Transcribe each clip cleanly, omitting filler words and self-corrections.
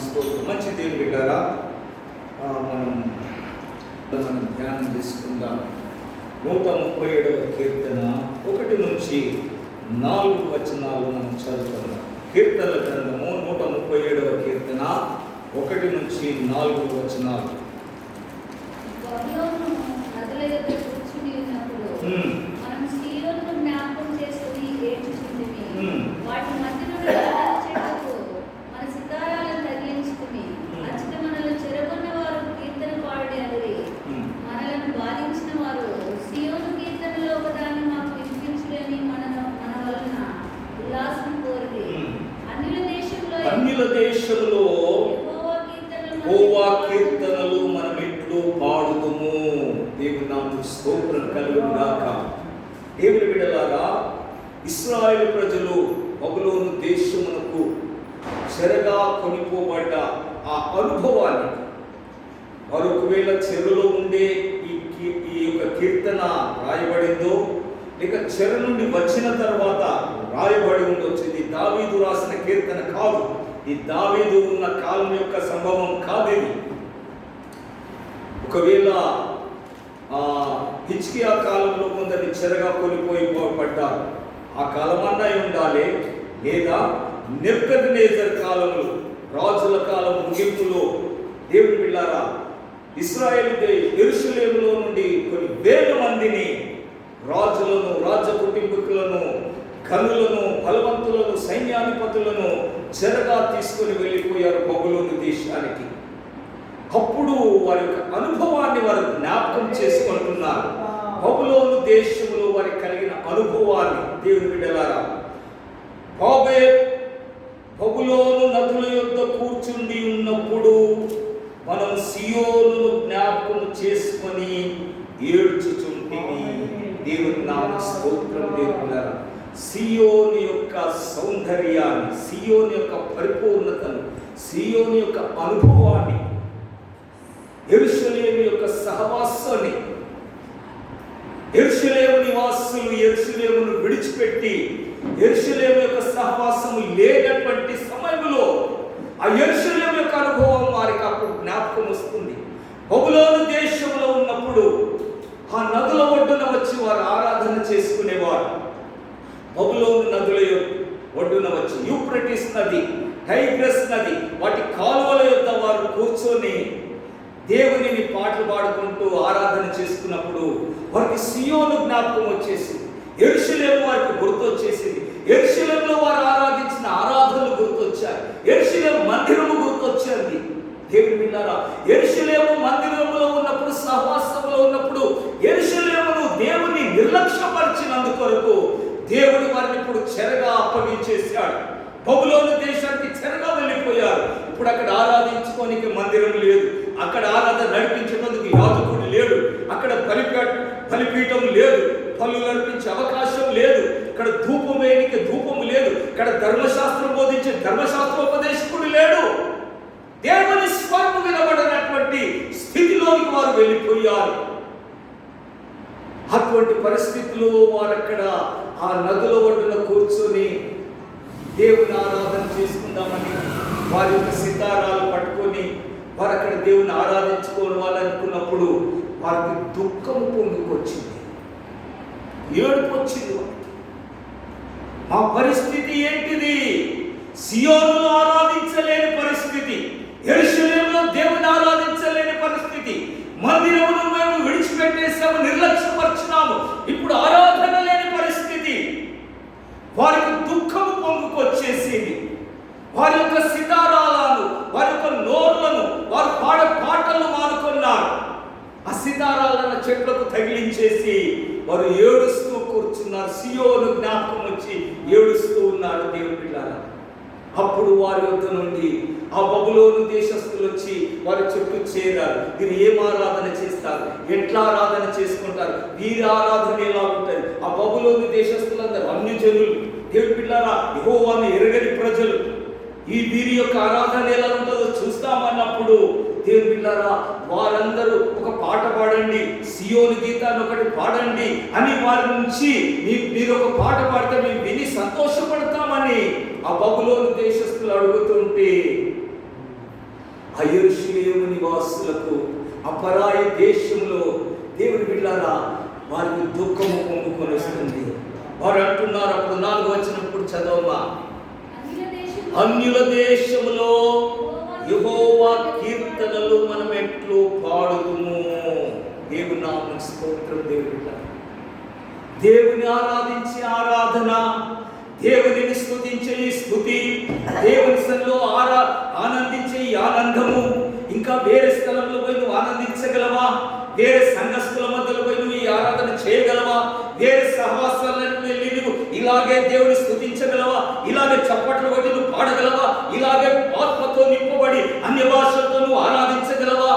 స్తోత్రం. మంచి దేవుని బిడ్డారా, మనం ధ్యానం చేసుకుందాం. 137వ కీర్తన 1 నుంచి 4 వచనాలు మనం చదువుకుందాం. కీర్తనల గ్రంథము 137వ కీర్తన 1 నుంచి 4 వచనాలు. అన్యుల దేశంలో యెహోవా కీర్తనలు మనమిట్లు పాడుదుము. దేవుని నామమునకు స్తోత్రం కలుగును గాక. దేవుని బిడ్డలారా, ఇశ్రాయేలు ప్రజలు బబులోను దేశమునకు చెరగా కొనిపోబడ్డ ఆ అనుభవాన్ని మరొకవేళ చెరలో ఉండే ఈ యొక్క కీర్తన రాయబడిందో లేక చెర నుండి వచ్చిన తర్వాత రాయబడి ఉండొచ్చు. ఇది దావీదు రాసిన కీర్తన కాదు. ఈ దావీదు ఉన్న కాలం యొక్క సంభవం కాదేది. ఒకవేళ హిజ్కియా కాలంలో కొందరి చెరగా కొనిపోబడ్డారు, ఆ కాలమన్నా ఉండాలి. లేదా నెబుకద్నెజర్ కాలంలో, రాజుల కాలం ముగింపులో దేవుని బిడ్డలారా, ఇశ్రాయేలు యెరూషలేములో నుండి కొన్ని వేల మందిని, రాజులను, రాజ కుటుంబీకులను, ఘనులను, బలవంతులను, సైన్యాధిపతులను చెరగా తీసుకొని వెళ్ళిపోయారు బబులోను దేశానికి. అప్పుడు వారి యొక్క అనుభవాన్ని వారు జ్ఞాపకం చేసుకుంటున్నారు. బబులోను దేశంలో వారికి కలిగిన అనుభవాన్ని దేవుని బిడ్డలారా, బబులోను నదుల యొద్ద కూర్చుండి ఉన్నప్పుడు మనం సియోనును జ్ఞాపకం చేసుకొని ఏడ్చుచుంటిమి. దేవుని నామమునకు స్తోత్రం. దేవులారా, సియోను యొక్క సౌందర్యాన్ని, సియోను యొక్క పరిపూర్ణతను, సియోను యొక్క అనుభవాన్ని, యెరూషలేము యొక్క సహవాసాన్ని, యెరూషలేము నివాసులు యెరూషలేమును విడిచిపెట్టి యెరూషలేము యొక్క సహవాసము లేనటువంటి సమయంలో ఆ యెరూషలేము యొక్క అనుభవం వారికి అప్పుడు జ్ఞాపకం వస్తుంది. బబులోను దేశంలో ఉన్నప్పుడు ఆ నదుల ఒడ్డున వచ్చి వారు ఆరాధన చేసుకునేవారు. బబులోను నదుల ఒడ్డున వచ్చి యూఫ్రటీస్ నది, టైగ్రస్ నది, వాటి కాలువల యొద్ద వారు కూర్చొని దేవునిని పాటలు పాడుకుంటూ ఆరాధన చేసుకున్నప్పుడు వారికి సియోను జ్ఞాపకం వచ్చేసింది. యెరూషలేము వారికి గుర్తొచ్చేసింది. యెరూషలేములో వారు ఆరాధించిన ఆరాధనలు గుర్తొచ్చాయి. యెరూషలేము మందిరము గుర్తొచ్చింది. దేవుని బిడ్డలారా, యెరూషలేము మందిరములో ఉన్నప్పుడు, సహవాసంలో ఉన్నప్పుడు యెరూషలేమును దేవుని నిర్లక్ష్యపరిచినందుకొరకు దేవుడు వారిని ఇప్పుడు చెరగా అప్పగించేశాడు. బబులోను దేశానికి చెరగా వెళ్ళిపోయారు. ఇప్పుడు అక్కడ ఆరాధించుకోనికి మందిరం లేదు, అక్కడ ఆరాధన నడిపించేందుకు యాజకుడు లేడు, అక్కడ బలిపీఠం లేదు, పనులు నడిపించే అవకాశం లేదు, ఇక్కడ ధూపం వేయడానికి ధూపము లేదు, ఇక్కడ ధర్మశాస్త్రం బోధించే ధర్మశాస్త్రోపదేశకుడు లేడు. దేవుని స్వరం వినబడినటువంటి స్థితిలోకి వారు వెళ్ళిపోయారు. అటువంటి పరిస్థితుల్లో వారు అక్కడ ఆ నదుల ఒడ్డున కూర్చొని దేవుని ఆరాధన చేసుకుందామని వారి యొక్క సితారాలు పట్టుకొని వారు అక్కడ దేవుని ఆరాధించుకోవాలనుకున్నప్పుడు వారికి దుఃఖము పొందుకొచ్చింది, ఏడుపు వచ్చింది. మా పరిస్థితి ఏంటిది? సియోనులో ఆరాధించలేని పరిస్థితి, యెరూషలేములో దేవుని ఆరాధించలేని పరిస్థితి, మందిరమును మేము విడిచిపెట్టేసాము, నిర్లక్ష్యపరిచినాము, ఇప్పుడు ఆరాధన లేని పరిస్థితి. వారికి దుఃఖము పొంగుకొచ్చేసింది. వారి యొక్క సితారాలను, వారి యొక్క నోర్లను, వారు పాడే పాటలను మానుకున్నారు. ఆ సితారాలను చెట్లకు తగిలించేసి వారు ఏడుస్తూ కూర్చున్నారు. సియోను జ్ఞాపకం వచ్చి ఏడుస్తూ ఉన్నారు. దేవుని బిడ్డలారా, అప్పుడు వారి వద్ద నుండి ఆ బబులోను దేశస్తులు వచ్చి వారి చుట్టూ చేరారు. వీరు ఏం ఆరాధన చేస్తారు, ఎట్లా ఆరాధన చేసుకుంటారు, వీరి ఆరాధన ఎలా ఉంటుంది? ఆ బబులోను దేశస్తులందరూ అన్యజనులు. దేవుని బిడ్డలారా, యెహోవాను ఎరగని ప్రజలు. ఈ వీరి యొక్క ఆరాధన ఎలా ఉంటుందో చూస్తామన్నప్పుడు దేవుని బిడ్డలారా, వారందరూ ఒక పాట పాడండి, సియోను గీతాన్ని ఒకటి పాడండి అని వారి నుంచి మీరు ఒక పాట పాడితే మేము విని సంతోషపడతామని ఆ బబులోను దేశస్తులు అడుగుతుంటే ఆ యెరూషలేము నివాసులకు ఆ పరాయి దేశంలో దేవుని బిడ్డలారా వారికి దుఃఖము పొంగుకొని వస్తుంది. వారు అంటున్నారు, అప్పుడు 4వ వచనం చదవమా, అన్యుల దేశములో యెహోవా కీర్తనలు మనం ఎట్లు పాడుదుము. దేవుని నామం స్తోత్రం. దేవుని ఆరాధించే ఆరాధన, దేవునిని స్తుతించే ఈ స్తుతి, దేవుని సన్నిధిలో ఆనందించే ఈ ఆనందము ఇంకా వేరే స్థలంలో పోయి నువ్వు ఆనందించగలవా? వేరే సంఘస్థుల మధ్యలో పోయి నువ్వు ఈ ఆరాధన చేయగలవా? వేరే సహవాసాలను వెళ్ళి నువ్వు ఇలాగే దేవుని స్తుతించగలవా? ఇలాగే చప్పట్లు కొట్టి నువ్వు పాడగలవా? ఇలాగే ఆత్మతో నింపబడి అన్య భాషలతో నువ్వు ఆరాధించగలవా?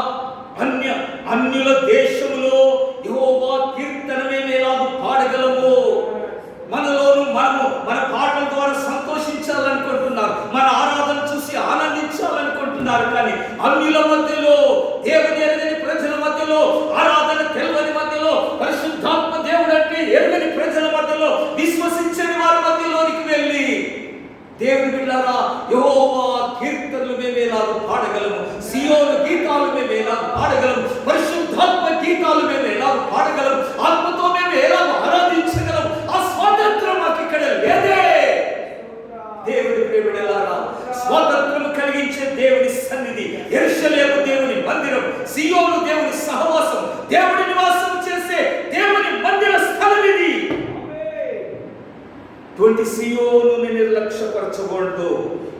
అన్యుల దేశములో యెహోవా కీర్తనమే ఎలాగూ పాడగలము. మనలోను మనము మన పాటల ద్వారా సంతోషించాలనుకుంటున్నారు, మన ఆరాధన చూసి ఆనందించాలనుకుంటున్నారు. కానీ అన్యుల మధ్యలో, దేవుని ఎరగని ప్రజల మధ్యలో, ఆరాధన తెలియని మధ్యలో, పరిశుద్ధాత్మ దేవుడు అంటే ఎరగని ప్రజల మధ్యలో, విశ్వసించని వారి మధ్యలోనికి వెళ్ళి దేవుని బిడ్డలారా యెహోవా కీర్తనలు మేము ఎలాగో పాడగలము, సియోను గీతాలు మేము ఎలాగో పాడగలము, పరిశుద్ధాత్మ గీతాలు మేము ఎలాగో పాడగలము, ఆత్మతో మేము ఎలాగో ఆరాధించగలము. ఆ స్వాతంత్రం మాకు ఇక్కడ లేదే. దేవుని ప్రియబిడ్డలారా, స్వాతంత్రం కలిగించే దేవుని సన్నిధి, యెరూషలేము దేవుని మందిరం, సియోను దేవుని సహవాసం, దేవుని నివాసం చేసే దేవుని మందిర స్థలం ఇది. అటువంటి సియోనుని నిర్లక్ష్యపరచకూడదు,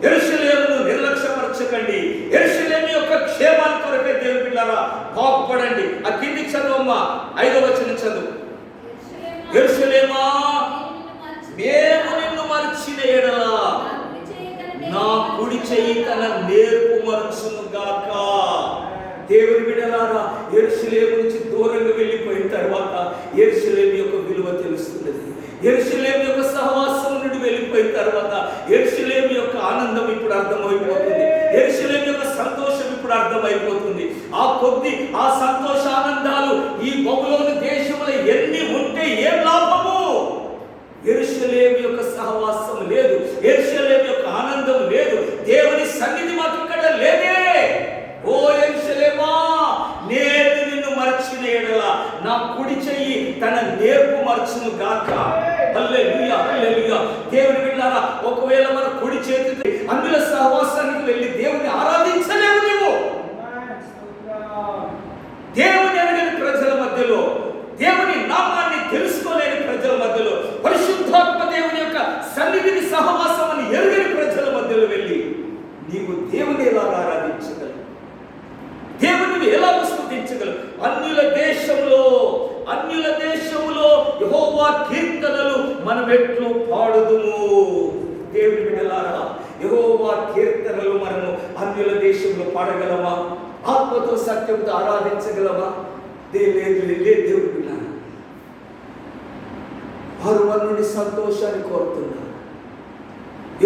యెరూషలేమును నిర్లక్ష్యపరచకండి. యెరూషలేము యొక్క క్షేమాన్ని కొరకే దేవుని బిడ్డలారా బాగుపడండి. ఆ కింది చదువమ్మా, 5వ వచనం చదువు. యెరూషలేమా, మేము నిన్ను మరచిన ఎడల నా కుడి చెయ్యి తన నేర్పు మరచును గాక. దేవుని బిడ్డలారా, యెరూషలేము నుంచి దూరంగా వెళ్ళిపోయిన తర్వాత యెరూషలేము యొక్క విలువ తెలుస్తున్నది. యెరూషలేము యొక్క సహవాసం నుండి వెళ్ళిపోయిన తర్వాత యెరూషలేము యొక్క ఆనందం ఇప్పుడు అర్థమైపోతుంది. యెరూషలేము యొక్క సంతోషం ఇప్పుడు అర్థమైపోతుంది. ఆ సంతోష ఆనందాలు ఈ బబులోను దేశంలో ఎన్ని ఉంటే ఏం లాభము? యెరూషలేము యొక్క సహవాసం లేదు, యెరూషలేము యొక్క ఆనందం లేదు, దేవుని సన్నిధి మాకు ఇక్కడ లేదే. ఓ యెరూషలేమా, నేను నిన్ను మరచిన ఎడల నా కుడి చెయ్యి తన నేర్పు మరచును గాక. హల్లెలూయా, హల్లెలూయా. దేవుని బిడ్డలారా, ఒకవేళ మన కుడి చేతితో అందుల సహవాసానికి వెళ్ళి దేవుని ఆరాధించలేవు. నువ్వు దేవుని ఎరగని ప్రజల మధ్యలో, దేవుని నామాన్ని తెలుసుకోలేని ప్రజల మధ్యలో, పరిశుద్ధాత్మ దేవుని యొక్క సన్నిధిని సహవాసమని ఎరగని ప్రజల మధ్యలో వెళ్ళి నీవు దేవుని ఎలా ఆరాధించగలవు? దేవుని ఎలా స్తుతించగలవు? అన్యుల దేశంలో యెహోవా కీర్తనలు మనం ఎట్లు పాడుదుము. దేవుని బిడ్డలారా, యెహోవా కీర్తనలు మనము అన్యుల దేశంలో పాడగలమా? ఆత్మతో సత్యంతో ఆరాధించగలమా? దేవుని బిడ్డలారా, వారు మన నుండి సంతోషాన్ని కోరుతున్నారు.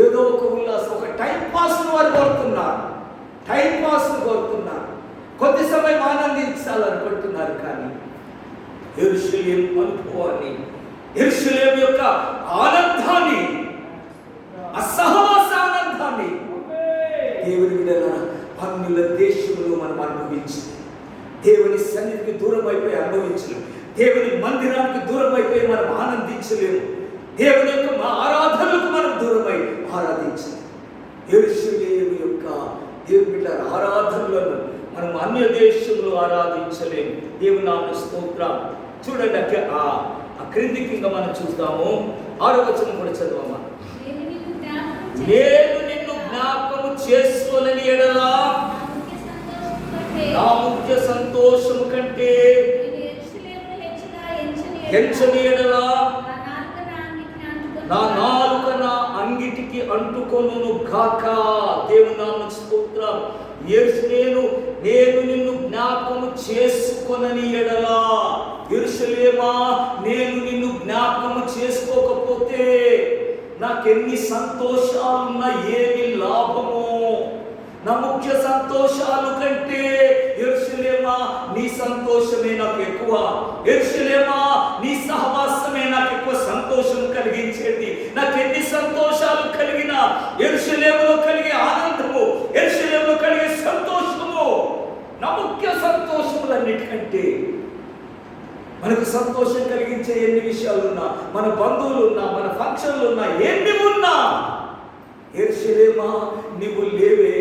ఏదో ఒక ఉల్లాసం, ఒక టైం పాస్ వారు కోరుతున్నారు, టైం పాస్ కోరుతున్నారు, కొద్ది సమయం ఆనందించాలనుకుంటున్నారు. కానీ యెరూషలేము అనుభవాన్ని, యెరూషలేము యొక్క ఆనందాన్ని, అసహవాస ఆనందాన్ని దేవుని బిడ్డలారా అన్యుల దేశంలో మనం అనుభవించి దేవుని సన్నిధికి దూరం అయిపోయి అనుభవించలేము, దేవుని మందిరానికి దూరం అయిపోయి మనం ఆనందించలేము, దేవుని యొక్క ఆరాధనలకు మనం దూరమై ఆరాధించలేము. యెరూషలేము యొక్క దేవుని బిడ్డల ఆరాధనలను మనం అన్య దేశంలో ఆరాధించలేము. దేవుని నామ స్తోత్రం. చూడండి, ఆ క్రిందికి ఇంకా మనం చూద్దాము. 6వ వచనం కూడా చదవమ్మా. నేను నిన్ను జ్ఞాపకము చేసుకోలేని ఎడల నా ముఖ్య సంతోషము కంటే ఎంచని ఎడల నా నాలుక నా అంగిటికి అంటుకొనును గాక. దేవుని నామ స్తోత్రం. నేను నిన్ను జ్ఞాపకము చేసుకొనని ఎడల, యెరూషలేమా, నేను నిన్ను జ్ఞాపకము చేసుకోకపోతే నాకెన్ని సంతోషాలున్నా ఏమి లాభము? నా ముఖ్య సంతోషాలు కంటే యెరూషలేమా నీ సంతోషమే నాకు ఎక్కువ. యెరూషలేమా నీ సహవాసమే నాకు ఎక్కువ సంతోషం కలిగించేది. నాకు ఎన్ని సంతోషాలు కలిగినా యెరూషలేములో కలిగే ఆనందము, యెరూషలేములో కలిగే సంతోషము అన్నిటికంటే మనకు సంతోషం కలిగించే ఎన్ని విషయాలున్నా, మన బంధువులు ఉన్నా, మన ఫంక్షన్లు ఉన్నా, ఎన్ని ఉన్నా, యెరూషలేమా నీవు లేవే,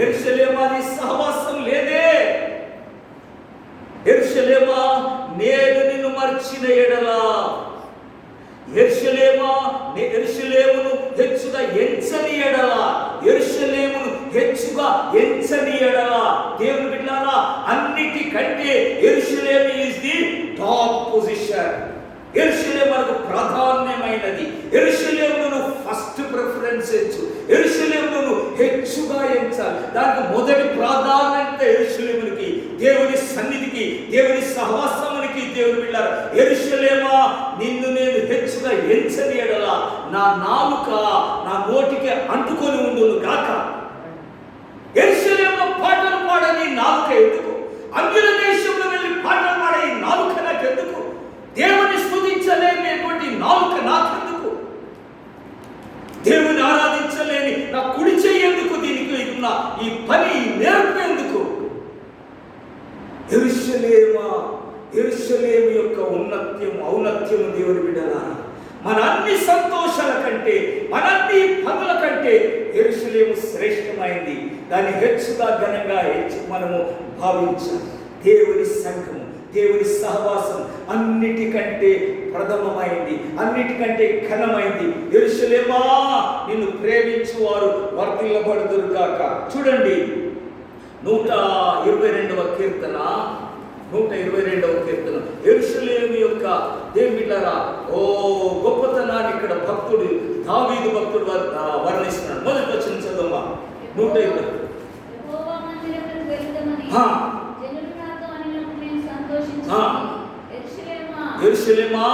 యెరూషలేమా నీ సహవాసం లేదే, యెరూషలేమా నేను నిన్ను మర్చిన ఎడలా, యెరూషలేమును హెచ్చుగా ఎంచని ఎడలా, యెరూషలేమును హెచ్చుగా ఎంచని ఎడలా. దేవుని బిడ్డలారా, అన్నిటికంటే యెరూషలేము ఈజ్ ది టాప్ పొజిషన్. యెరూషలేము మనకు ప్రాధాన్యమైనది. యెరూషలేమును ఫస్ట్ ప్రిఫరెన్స్ ఇచ్చు, యెరూషలేమును హెచ్చుగా ఎంచాలి. దానికి మొదటి ప్రాధాన్యత యెరూషలేమునికి, దేవుని సన్నిధికి, దేవుని సహవాసమునికి. దేవుని బిడ్డలారా, యెరూషలేమా నిన్ను నేను హెచ్చుగా ఎంచని ఎడలా నా నాలుక నా నోటికి అంటుకొని ఉండును గాక. యెరూషలేములో పాటలు పాడని నాలుక ఎందుకు? అన్యుల దేశంలో వెళ్ళి పాటలు పాడే నాలుక నాకెందుకు? దేవుని స్తుతించలేనటువంటి నాలుక నాకెందుకు? దేవుని ఆరాధించలేని నా కుడి చెయ్యి ఎందుకు? దీనికి ఉన్న ఈ పని నేర్పు ఎందుకు? యెరూషలేము యొక్క ఔన్నత్యము దేవుని బిడ్డలారా, మన అన్ని సంతోషాల కంటే, మన అన్ని పనుల కంటే యెరూషలేము శ్రేష్టమైంది. దాన్ని హెచ్చుగా ఘనంగా మనము భావించాలి. దేవుని సంఘము, దేవుని సహవాసం అన్నిటికంటే ప్రథమమైంది, అన్నిటికంటే ఘనమైంది. యెరూషలేమా నిన్ను ప్రేమించువారు వర్ధిల్లబడుదురు గాక. చూడండి 122వ కీర్తన, 122వ కీర్తన. యెరూషలేము యొక్క దేవుని బిడ్డలారా గొప్పతనాన్ని ఇక్కడ భక్తుడు దావీదు భక్తుడు వర్ణిస్తున్నాడు. మొదటి వచనం చదవమ్మా. 120. యెరూషలేమా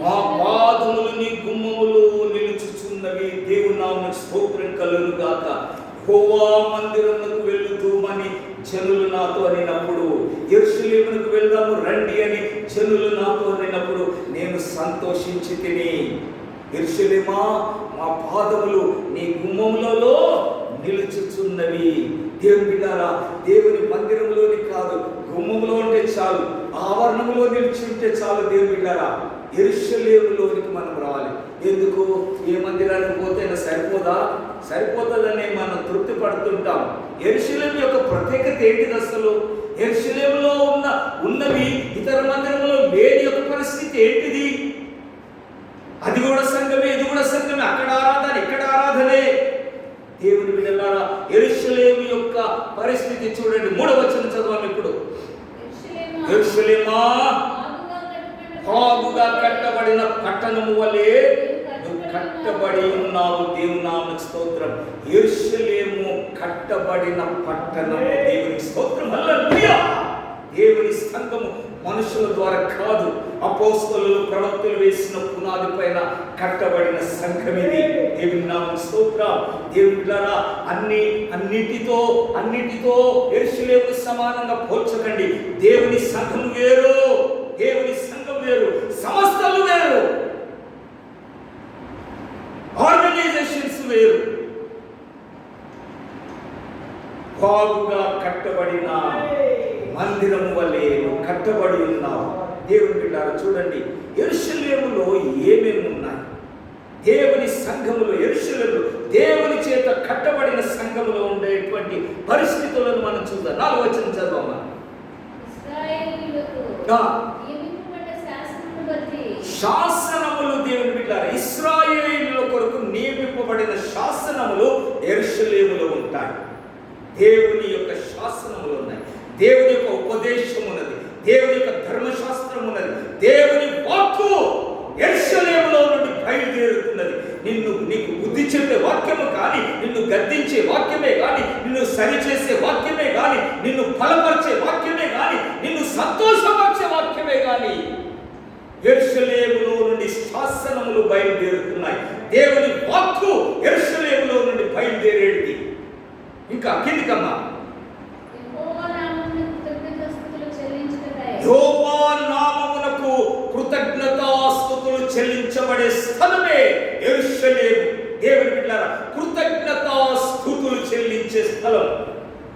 మా పాదములు నీ గుమ్మములో నిలుచుచున్నవి. దేవుని నామమునకు స్తోత్రం కలుగును గాక. యెహోవా మందిరమునకు వెళ్ళుదుమని జనులు నాతో అనినప్పుడు, యెరూషలేమునకు వెళ్దాము రండి అని జనులు నాతో అనినప్పుడు నేను సంతోషించి తిని. యెరూషలేమా మా పాదములు నీ గుమ్మములలో నిలుచుచున్నవి. దేవుని బిడ్డలారా, దేవుని మందిరంలోని కాదు, గుమ్మంలో ఉంటే చాలు, ఆవరణంలో నిలిచి ఉంటే చాలు. దేవుని బిడ్డలారా, యెరూషలేములోనికి మనం రావాలి. ఎందుకు? ఏ మందిరానికి పోతే సరిపోతుందని మనం తృప్తి పడుతుంటాం. యెరూషలేము యొక్క ప్రత్యేకత ఏంటిది అసలు? యెరూషలేములో ఉన్నవి ఇతర మందిరంలో లేని యొక్క పరిస్థితి ఏంటిది? అది కూడా సంఘమే, ఇది కూడా సంఘమే, అక్కడ ఆరాధన ఇక్కడ ఆరాధనే. దేవుని బిడ్డలారా, యెరూషలేము యొక్క పరిస్థితి చూడండి. 3వ వచనం చదవాలి ఇప్పుడు. యెరూషలేమా బాగుగా కట్టబడిన పట్టణము వలె కట్టబడి ఉన్నావు. దేవుని నామమునకు స్తోత్రం. యెరూషలేము కట్టబడిన పట్టణము. దేవునికి స్తోత్రం. హల్లెలూయా. దేవుని సంఘము మనుషుల ద్వారా కాదు, అపోస్తలులు ప్రవక్తలు వేసిన పునాది పైన కట్టబడిన సంఘం ఇది. దేవుని నామమునకు స్తోత్రం. దేవుని బిడ్డలారా, అన్నిటితో యెరూషలేముకు సమానంగా పోల్చకండి. దేవుని సంఘం వేరు, దేవుని సంఘం వేరు, సంస్థలు వేరు, ఆర్గనైజేషన్స్ వేరు. బాగుగా కట్టబడిన మందిరము వలె కట్టబడి ఉన్నావు. దేవుని బిడ్డలారా చూడండి, యెరూషలేములో ఏమేమి ఉన్నాయి? దేవుని సంఘములో, యెరూషలేములో దేవుని చేత కట్టబడిన సంఘములో ఉండేటువంటి పరిస్థితులను మనం చూద్దాం. 4వ వచనం చదవమ్మా. శాసనములు. దేవుని బిడ్డలారా, ఇశ్రాయేలీయుల కొరకు నియమింపబడిన శాసనములు యెరూషలేములో ఉంటాయి. దేవుని యొక్క శాసనములు ఉన్నాయి, దేవుని యొక్క ఉపదేశం ఉన్నది, దేవుని యొక్క ధర్మశాస్త్రం ఉన్నది, దేవుని వాక్కు యెరూషలేములో నుండి బయలుదేరుతున్నది. నీకు బుద్ధి చెప్పే వాక్యము కానీ, నిన్ను గద్దించే వాక్యమే కానీ, నిన్ను సరిచేసే వాక్యమే కానీ, నిన్ను బలపరిచే వాక్యమే కానీ, నిన్ను సంతోషపరిచే వాక్యమే కానీ యెరూషలేములో నుండి శాసనములు బయలుదేరుతున్నాయి. దేవుని వాక్కు యెరూషలేములో నుండి బయలుదేరేది. ఇంకా కిందికమ్మా. యెహోవా నామమునకు కృతజ్ఞతాస్తుతులు చెల్లించబడే స్థలమే యెరూషలేము. దేవుని బిడ్డలారా, కృతజ్ఞతాస్తుతులు చెల్లించే స్థలం.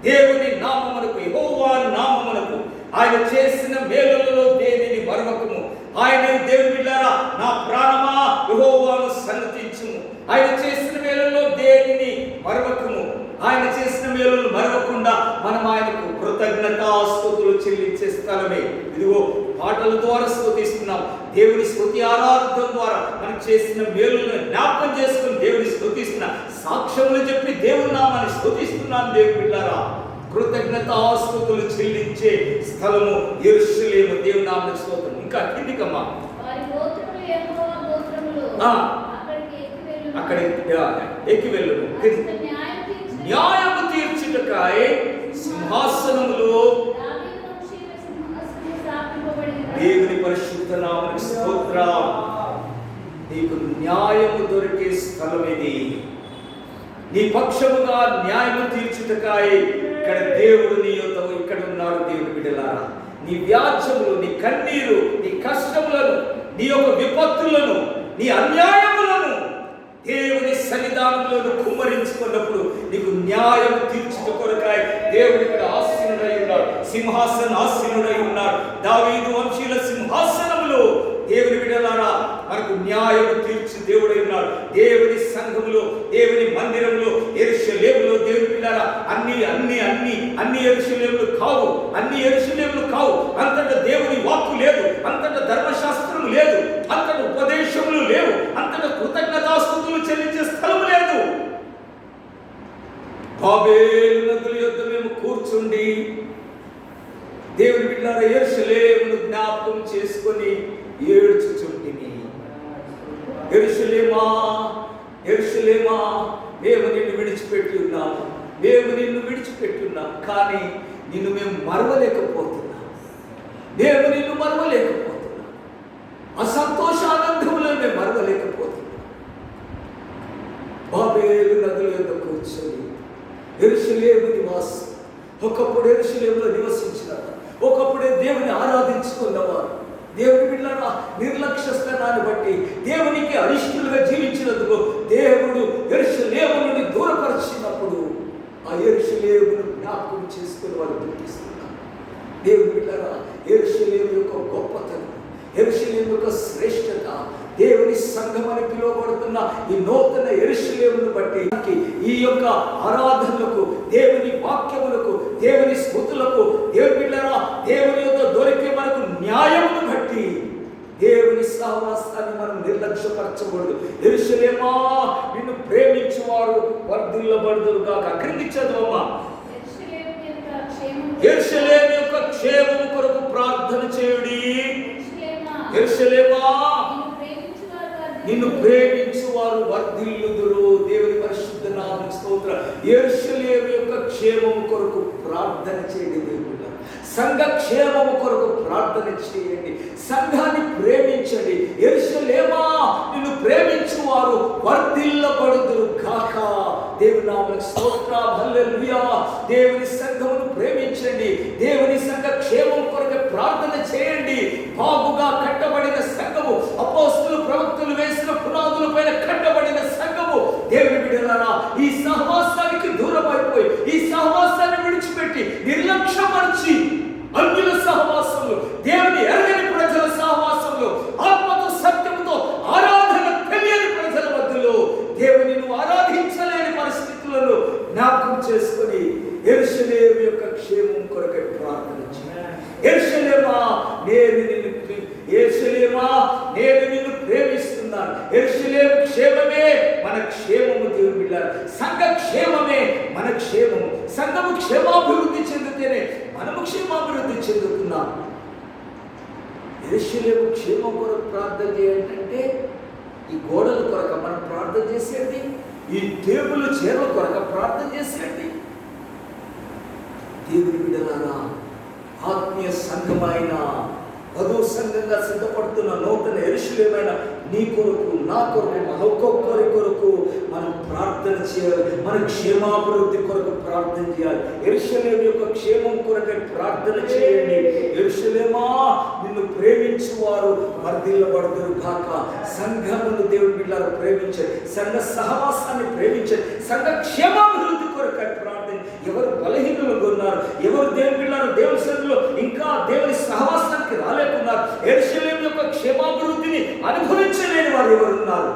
దేవుని నామమునకు, యెహోవా నామమునకు, ఆయన చేసిన మేలులలో దేనిని మరవకము. ఆయన దేవుని బిడ్డలారా, నా ప్రాణమా యెహోవాను సన్నతించుము. ఆయన చేసిన మేలులలో దేనిని మరవకము. ఆయన చేసిన మేలులను మరవకుండా మనం ఆయనకు కృతజ్ఞతాస్తుతులు చెల్లించే స్థలమే. ఇదిగో పాటల ద్వారా స్తుతిస్తున్నాం. దేవుని స్తుతి ఆరాధన ద్వారా మనం చేసిన మేలులను జ్ఞాపకం చేసుకుని దేవుని స్తుతిస్తున్నాం. సాక్ష్యములు చెప్పి దేవుని నామాన్ని స్తుతిస్తున్నాం. దేవుని బిడ్డలారా, కృతజ్ఞతాస్తుతులు చెల్లించే స్థలము యెరూషలేము. దేవుని నామానికి స్తోత్రం. ఇంకా కిందికమ్మా, అక్కడ ఎక్కి వెళ్ళును. న్యాయము తీర్చుటకై సింహాసనములో దేవుని పరిశుద్ధ నామమునకు స్తోత్రం. నీకు న్యాయము దొరికే స్థలం ఇది. నీ పక్షముగా న్యాయము తీర్చుటకై ఇక్కడ దేవుడు నీ యొద్ద ఇక్కడ ఉన్నాడు. దేవుని బిడ్డలారా, నీ వ్యాజ్యములు, నీ కన్నీరు, నీ కష్టములను, నీ యొక్క విపత్తులను, నీ అన్యాయములను దేవుని సన్నిధానంలో కుమ్మరించుకున్నప్పుడు నీకు న్యాయం తీర్చుట కొరకాయ దేవుడు ఇక్కడ ఆసీనుడై ఉన్నాడు. సింహాసన ఆసీనుడై ఉన్నాడు. దావీదు వంశీయుల సింహాసనములో దేవుని బిడ్డలారా మనకు న్యాయం తీర్చి దేవుడై ఉన్నాడు. దేవుని సంఘములో, దేవుని మందిరంలో, యెరూషలేములో దేవుని బిడ్డలారా అన్ని యెరూషలేములు కావు. అన్ని యెరూషలేములు కావు. అంతటా దేవుని వాక్కు లేదు, అంతటా ధర్మశాస్త్రం లేదు, అంతటా ఉపదేశములు లేవు, అంతటా కృతజ్ఞతాస్తుతులు చెల్లించే స్థలం లేదు. బాబేలు నదుల యొద్ద మేము కూర్చుండి దేవుని బిడ్డలారా యెరూషలేమును జ్ఞాపకం చేసుకొని ఏడ్చుచుంటిమి. యెరూషలేమా, యెరూషలేమా, మేము నిన్ను విడిచిపెట్టి ఉన్నాము, మేము నిన్ను విడిచిపెట్టి ఉన్నాము, కానీ నిన్ను మేము మరవలేకపోతున్నాం. మేము నిన్ను మరవలేకపోతున్నాం. ఆ సంతోషానందములో మేము మరవలేకపోతున్నాం. బాబేలు నదుల యొద్ద కూర్చొని యెరూషలేము నివాసం, ఒకప్పుడు యెరూషలేములో నివసించినారు, ఒకప్పుడే దేవుని ఆరాధించుకున్నవారు. దేవుని బిడ్డలారా, నిర్లక్ష్య స్థానాన్ని బట్టి దేవునికి అరిష్టులుగా జీవించినందుకు దేవుడు యెరూషలేము నుండి దూరపరిచినప్పుడు ఆ యెరూషలేమును జ్ఞాపకం చేసుకుని వారు గుర్తిస్తున్నారు. దేవుని బిడ్డలారా, యెరూషలేము యొక్క గొప్పతనం, యెరూషలేము యొక్క శ్రేష్టత, దేవుని సంఘం అని పిలువబడుతున్న ఈ నూతన యెరూషలేమును బట్టి ఈ యొక్క ఆరాధనలకు, దేవుని వాక్యములకు, దేవుని స్తుతులకు, దేవుని బిడ్డలారా దేవుని యొక్క దొరికే మనకు న్యాయమును బట్టి దేవుని సహవాసాన్ని మనం నిర్లక్ష్యపరచకూడదు. యెరూషలేమా, నిన్ను ప్రేమించువారు వర్ధిల్లబడుదురు గాక. క్రింది చదువమ్మా. యెరూషలేము యొక్క క్షేమము కొరకు ప్రార్థన చేయుడి. యెరూషలేమా, నిన్ను ప్రేమించువారు వర్ధిల్లుదురు. దేవుని పరిశుద్ధ నామమునకు స్తోత్రం. యెరూషలేము యొక్క క్షేమము కొరకు ప్రార్థన చేయండి. దేవుడు సంఘ క్షేమము కొరకు ప్రార్థన చేయండి. సంఘాన్ని ప్రేమించండి. యెరూషలేమా, నిన్ను ప్రేమించువారు వర్ధిల్లబడుదురు గాక. దేవుని నామమునకు స్తోత్రం. హల్లెలూయా. దేవుని సంఘమును ప్రేమించండి. దేవుని సంఘ క్షేమం కొరకు ప్రార్థన చేయండి. బాగుగా కట్టబడిన సంఘము, అపోస్తలులు ప్రవక్తలు వేసిన పునాదుల పైన కట్టబడిన సంఘము. దేవుని బిడ్డలారా, ఈ సహవాసానికి దూరం అయిపోయి, ఈ సహవాసాన్ని విడిచిపెట్టి నిర్లక్ష్యపరిచి అన్యుల సహవాసంలో, దేవుని ఎరగని ప్రజల సహవాసంలో, ఆత్మతో సత్యముతో ఆరాధన తెలియని ప్రజల మధ్యలో దేవుని ఆరాధించలేని పరిస్థితులను జ్ఞాపకం చేసుకుని యెరూషలేము యొక్క క్షేమం కొరకై ప్రార్థన చేయండి. యెరూషలేమా, నేను నిన్ను ప్రేమిస్తున్నాను. యెరూషలేము క్షేమమే మన క్షేమము. దేవుని బిడ్డలారా, సంఘ క్షేమమే మన క్షేమము. సంఘము క్షేమాభివృద్ధి చెందితేనే మనము క్షేమాభివృద్ధి చెందుతున్నాం. యెరూషలేము క్షేమం కొరకు ప్రార్థన చేయాలంటే ఈ గోడల కొరక మనం ప్రార్థన చేసేది, ఈ టేబుల్ చీరల కొరక ప్రార్థన చేసేది. దేవుని బిడ్డలారా, ఆత్మీయ సంఘమైన వధు సంఘంగా సిద్ధపడుతున్న నూతన యెరూషలేమైన నీ కొరకు, నా కొరకు, మన ఒక్కొక్కరి కొరకు మనం ప్రార్థన చేయాలి. మన క్షేమాభివృద్ధి కొరకు ప్రార్థన చేయాలి. యెరూషలేము యొక్క క్షేమం కొరకై ప్రార్థన చేయండి. యెరూషలేమా, నిన్ను ప్రేమించువారు వర్ధిల్లబడుదురు గాక. సంఘమును దేవుని బిడ్డలారా ప్రేమించండి. సంఘ సహవాసాన్ని ప్రేమించండి. సంఘ క్షేమాభివృద్ధి కొరకై ప్రార్థన. ఎవరు బలహీనులు యెరూషలేము యొక్క క్షేమాభివృద్ధిని అనుభవించలేని వారు ఎవరున్నారు?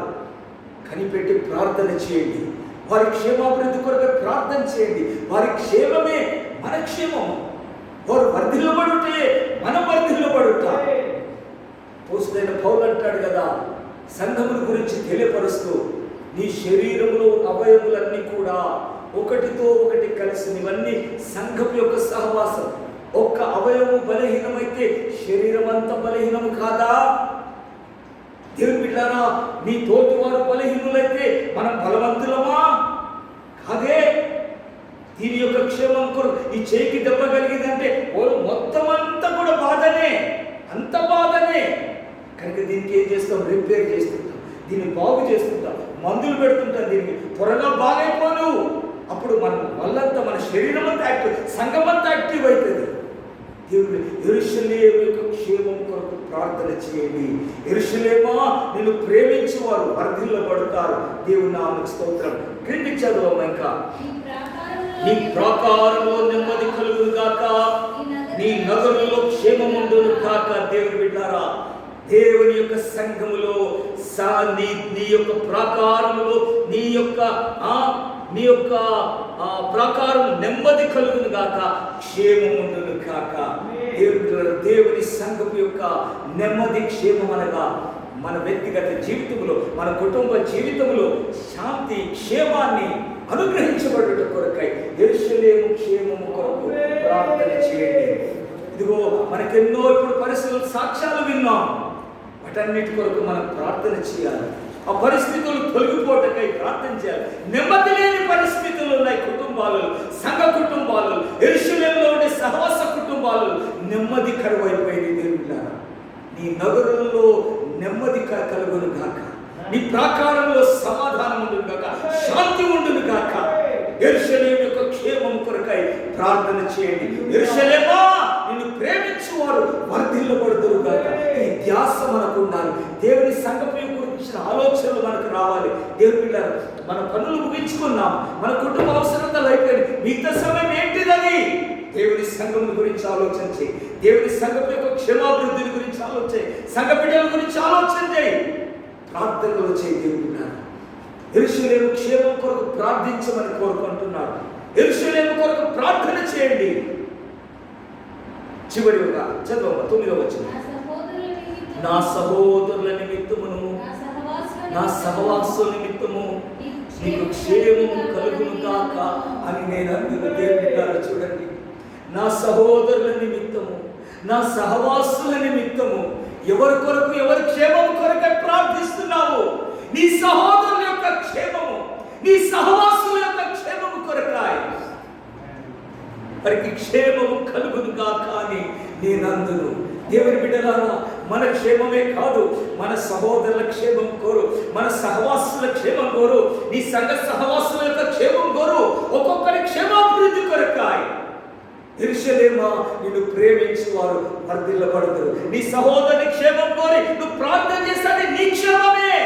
కనిపెట్టి ప్రార్థన చేయండి. వారి క్షేమాభివృద్ధి కొరకు ప్రార్థన చేయండి. వారి క్షేమమే మన క్షేమము. వారు వర్ధిల్లబడుటే మనం వర్ధిల్లబడుట. పోస్టైన పౌలు అంటాడు కదా, సంఘముల గురించి తెలియపరుస్తూ, నీ శరీరంలో అవయములన్నీ కూడా ఒకటితో ఒకటి కలిసినవన్నీ సంఘం యొక్క సహవాసం. ఒక్క అవయవము బలహీనమైతే శరీరం అంతా బలహీనము కాదా? దేవుని బిడ్డలారా, నీ తోటి వారు బలహీనులైతే మనం బలవంతులమా? కాదే. దీని యొక్క క్షేమం కొరకు ఈ చేయికి దెబ్బ కలిగిందంటే మొత్తం అంతా కూడా బాధనే, అంత బాధనే. కనుక దీనికి ఏం చేస్తాం? రిపేర్ చేస్తుంటాం, దీన్ని బాగు చేస్తుంటాం, మందులు పెడుతుంటాం, దీనికి త్వరగా బాగైపోను. అప్పుడు వాళ్ళంతా మన శరీరం అంతా యాక్టివ్, సంఘం అంతా యాక్టివ్ అవుతుంది. దేవుడు యెరూషలేము యొక్క క్షేమం కొరకు ప్రార్థన చేయండి. యెరూషలేమా, నిన్ను ప్రేమించి వారు వర్ధిల్లబడతారు. దేవుని నామమునకు స్తోత్రం. క్రింది చదువు ఇంకా, నీ ప్రాకారంలో నెమ్మది కలుగును గాక, నీ నగరులో క్షేమముండును గాక. దేవుని బిడ్డారా, దేవుని యొక్క సంఘములో నీ యొక్క ప్రాకారములో నీ యొక్క ప్రాకారం నెమ్మది కలుగును గాక, క్షేమముండును గాక. దేవుని సంఘము యొక్క నెమ్మది, క్షేమం అనగా మన వ్యక్తిగత జీవితంలో, మన కుటుంబ జీవితంలో శాంతి, క్షేమాన్ని అనుగ్రహించబడుట కొరకై యెరూషలేము క్షేమము కొరకు ప్రార్థన చేయండి. ఇదిగో మనకెన్నో ఇప్పుడు పరిస్థితులు సాక్ష్యాలు విన్నాం. వాటన్నిటి కొరకు మనం ప్రార్థన చేయాలి. ఆ పరిస్థితులు తొలగిపోవటకై ప్రార్థన చేయాలి. నెమ్మది లేని పరిస్థితులు ఉన్నాయి కుటుంబాలలో, సంఘ కుటుంబాలలో, యెరూషలేములో ఉండే సహవాస కుటుంబాలు నెమ్మది కరువైపోయింది. దేవుడారా, నీ నగరులలో నెమ్మది కలుగును గాక, నీ ప్రాకారంలో సమాధానం ఉండును గాక, శాంతి ఉండును గాక. యెరూషలేము యొక్క క్షేమం కొరకై ప్రార్థన చేయండి. యెరూషలేమా, నిన్ను ప్రేమించువారు వర్ధిల్లబడుదురు గాక. ఈ ధ్యాస మనకు ఉండాలి. దేవుని సంఘం గురించిన ఆలోచనలు మనకు రావాలి. దేవుని పిల్లలు, మన పనులు ముగించుకున్నాం, మన కుటుంబ అవసరతలు అయిపోయింది, మిగతా సమయం ఏంటిదని దేవుని సంఘం గురించి ఆలోచన చేయి. దేవుని సంఘం యొక్క క్షేమాభివృద్ధిని గురించి ఆలోచన చేయి. సంఘ బిడ్డల గురించి ఆలోచన చేయి. ప్రార్థనలు చేయి. దేవుని పిల్లలు, యెరూషలేము క్షేమం కొరకు ప్రార్థించమని కోరుకుంటున్నాడు. యెరూషలేము కొరకు ప్రార్థన చేయండి. చివరిగా చదువు 9వ వచనం, నా సహోదరుల నిమిత్తమును నా సహవాసుల నిమిత్తము నీకు క్షేమము కలుగును గాక అని నేను అందుకు. దేవుని చూడండి, నా సహోదరుల నిమిత్తము, నా సహవాసుల నిమిత్తము, ఎవరి కొరకు, ఎవరి క్షేమము కొరకే ప్రార్థిస్తున్నావు? నీ సహోదరుల యొక్క క్షేమము, నీ సహవాసుల యొక్క క్షేమము కొరకాయ వారికి క్షేమము కలుగును గాక అని నేనందును. దేవుని బిడ్డలారా, మన క్షేమమే కాదు, మన సహోదరుల క్షేమం కోరు, మన సహవాసుల క్షేమం కోరు, నీ సంఘ సహవాసుల యొక్క క్షేమం కోరు. ఒక్కొక్కరి క్షేమాభివృద్ధి కొరకాయ. యెరూషలేమా, నిన్ను ప్రేమించి వారు వర్ధిల్లబడుదురు. నీ సహోదరుని క్షేమం కోరి నువ్వు ప్రార్థన చేస్తే నీ క్షేమమే,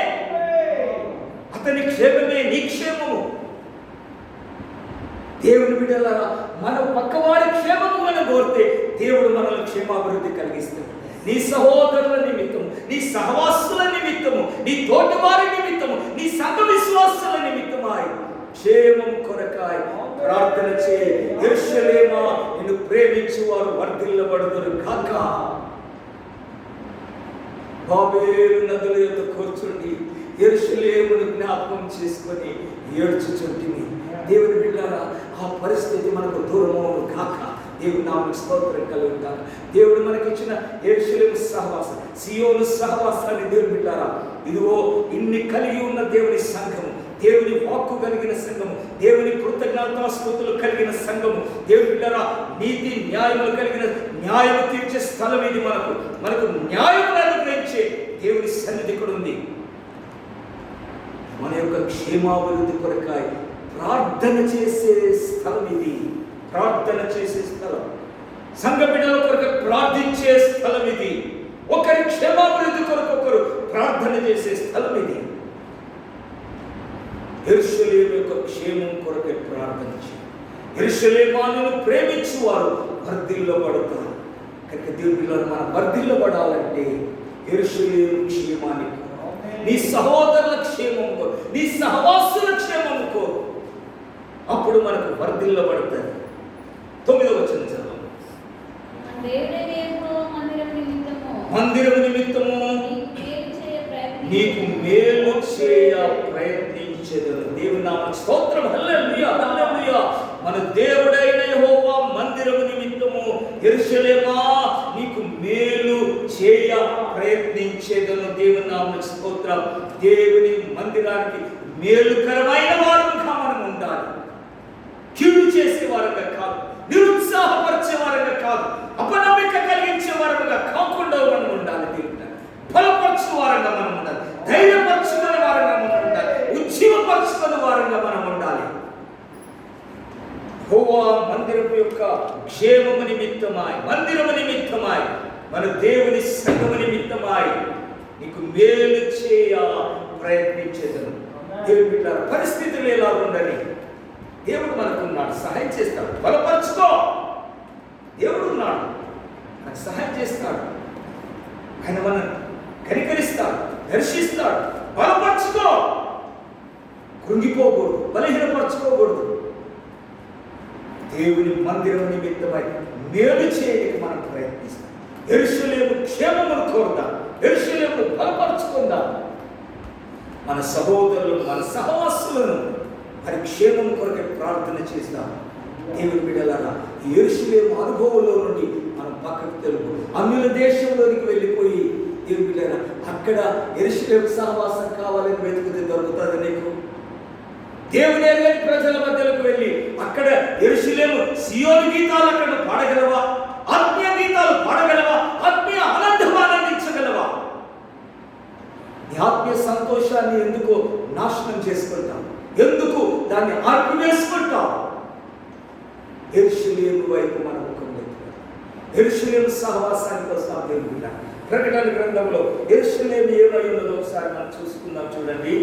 అతని క్షేమమే నీ క్షేమము. దేవుని బిడ్డలారా, మన పక్కవారి క్షేమము మనం కోరితే దేవుడు మనల్ని క్షేమాభివృద్ధి కలిగిస్తాడు. నీ సహోదరుల నిమిత్తము, నీ సహవాసుల నిమిత్తము, నీ తోటి వారి నిమిత్తము, నీ సంఘ విశ్వాసుల నిమిత్తమాయ క్షేమం కొరకాయ ప్రార్థన చేయి. యెరూషలేమా, నిన్ను ప్రేమించు వారు వర్ధిల్లబడుదురు గాక. బాబేలు నదుల యొక్క కూర్చుండి యెరూషలేమును జ్ఞాపకం చేసుకొని ఏడ్చుచుంటిని. దేవుని బిడ్డలారా, ఆ పరిస్థితి మనకు దూరమవును కాక. దేవుని నామమునకు స్తోత్రం కలుగును గాక. దేవుడు మనకిచ్చిన యెరూషలేము సహవాసం, సియోను సహవాసాన్ని దేవుని బిడ్డలారా, ఇదిగో ఇన్ని కలిగి ఉన్న దేవుని సంఘము, దేవుని వాక్కు కలిగిన సంఘము, దేవుని కృతజ్ఞతాస్తుతులు కలిగిన సంఘము, దేవుని బిడ్డలారా, నీతి న్యాయములు కలిగిన న్యాయము తీర్చే స్థలం ఇది. మనకు న్యాయమును అనుగ్రహించే దేవుని సన్నిధి కూడా ఉంది. మన యొక్క క్షేమాభివృద్ధి కొరకాయ ప్రార్థన చేసే స్థలం ఇది. ప్రార్థన చేసే స్థలం, సంఘ బిడ్డల కొరకు ప్రార్థించే స్థలం ఇది. ఒకరి క్షేమాభివృద్ధి కొరకు ఒకరు ప్రార్థన చేసే స్థలం ఇది. యెరూషలేము యొక్క క్షేమం కొరకే ప్రార్థన చేయి. యెరూషలేమును ప్రేమించు వారు వర్ధిల్లబడతారు. కనుక దేవుడిలో మనం వర్ధిల్లబడాలంటే యెరూషలేము క్షేమానికి, నీ సహోదరుల క్షేమముకో, నీ సహవాసుల క్షేమముకో, అప్పుడు మనకు వర్ధిల్లబడుతుంది. 9వ వచనం చదవండి. మందిరము నిమిత్తము నీకు మేలు చేయ ప్రయత్నించెదను. దేవుని నామమునకు స్తోత్రం. హల్లెలూయా, హల్లెలూయా. మన దేవుడైన యెహోవా మందిరము నిమిత్తము యెరూషలేమా నీకు మేలు చేయ ప్రయత్నించెదను. దేవుని నామమునకు స్తోత్రం. దేవుని మందిరానికి మేలుకరమైన వారుగా మనం ఉండాలి. కీడు చేసే వారుగా కాదు, నిరుత్సాహపరిచే వారుగా కాదు, అపనమ్మిక కలిగించే వారుగా కాకుండా మనం ఉండాలి. దేవుడు బలపరచు వారంగా మనం ఉండాలి, ధైర్యపరచుకునే వారంగా మనం ఉండాలి, ఉజ్జీవపరచుకునే వారంగా మనం ఉండాలి. యెహోవా మందిరము యొక్క క్షేమము నిమిత్తమాయ్, మందిరము నిమిత్తమాయ్, మన దేవుని సంఘము నిమిత్తమాయ్ నీకు మేలు చేయ ప్రయత్నించేదను. దేవుని బిడ్డలారా, పరిస్థితులు ఎలా ఉండని దేవుడు మనకున్నాడు, సహాయం చేస్తాడు. బలపరచుకో, దేవుడు ఉన్నాడు, మనకు సహాయం చేస్తాడు. ఆయన మనం కనికరిస్తాడు, దర్శిస్తాడు. బలపరచుకో, కృంగిపోకూడదు, బలహీనపరచుకోకూడదు. దేవుని మందిరం నిమిత్తమై మేలు చేయడానికి మనం ప్రయత్నిస్తాం. యెరూషలేము క్షేమమును కోరుదాం, యెరూషలేమును బలపరచుకుందాం. మన సహోదరులు, మన సహవాసులను మరి క్షేమం కొరకే ప్రార్థన చేస్తాం. దేవుని బిడ్డలారా, యెరూషలేము అనుభవంలో నుండి మనం పక్కకు తెలుగు అన్యుల దేశంలోనికి వెళ్ళిపోయి, దేవుని బిడ్డలారా, అక్కడ యెరూషలేము సహవాసం కావాలని వెతుకుతే దొరుకుతుంది నీకు? దేవుని ఎరుగని ప్రజల మధ్యలోకి వెళ్ళి అక్కడ యెరూషలేము సియోను గీతాలు అక్కడ పాడగలవా? ఆత్మీయ గీతాలు పాడగలవా? ఆత్మీయ ఆనందం ఆనందించగలవా? నీ ఆత్మీయ సంతోషాన్ని ఎందుకు నాశనం చేసుకుంటాం? ఎందుకు దాన్ని ఆర్పివేసుకుంటాం? యెరూషలేము వైపు మనం ముఖం పెట్టుకుంటాం. యెరూషలేము సహవాసానికి వస్తాం. దేవుని బిడ్డ, ప్రకటన గ్రంథంలో యెరూషలేము ఏమై ఉన్నదో ఒకసారి మనం చూసుకుందాం. చూడండి,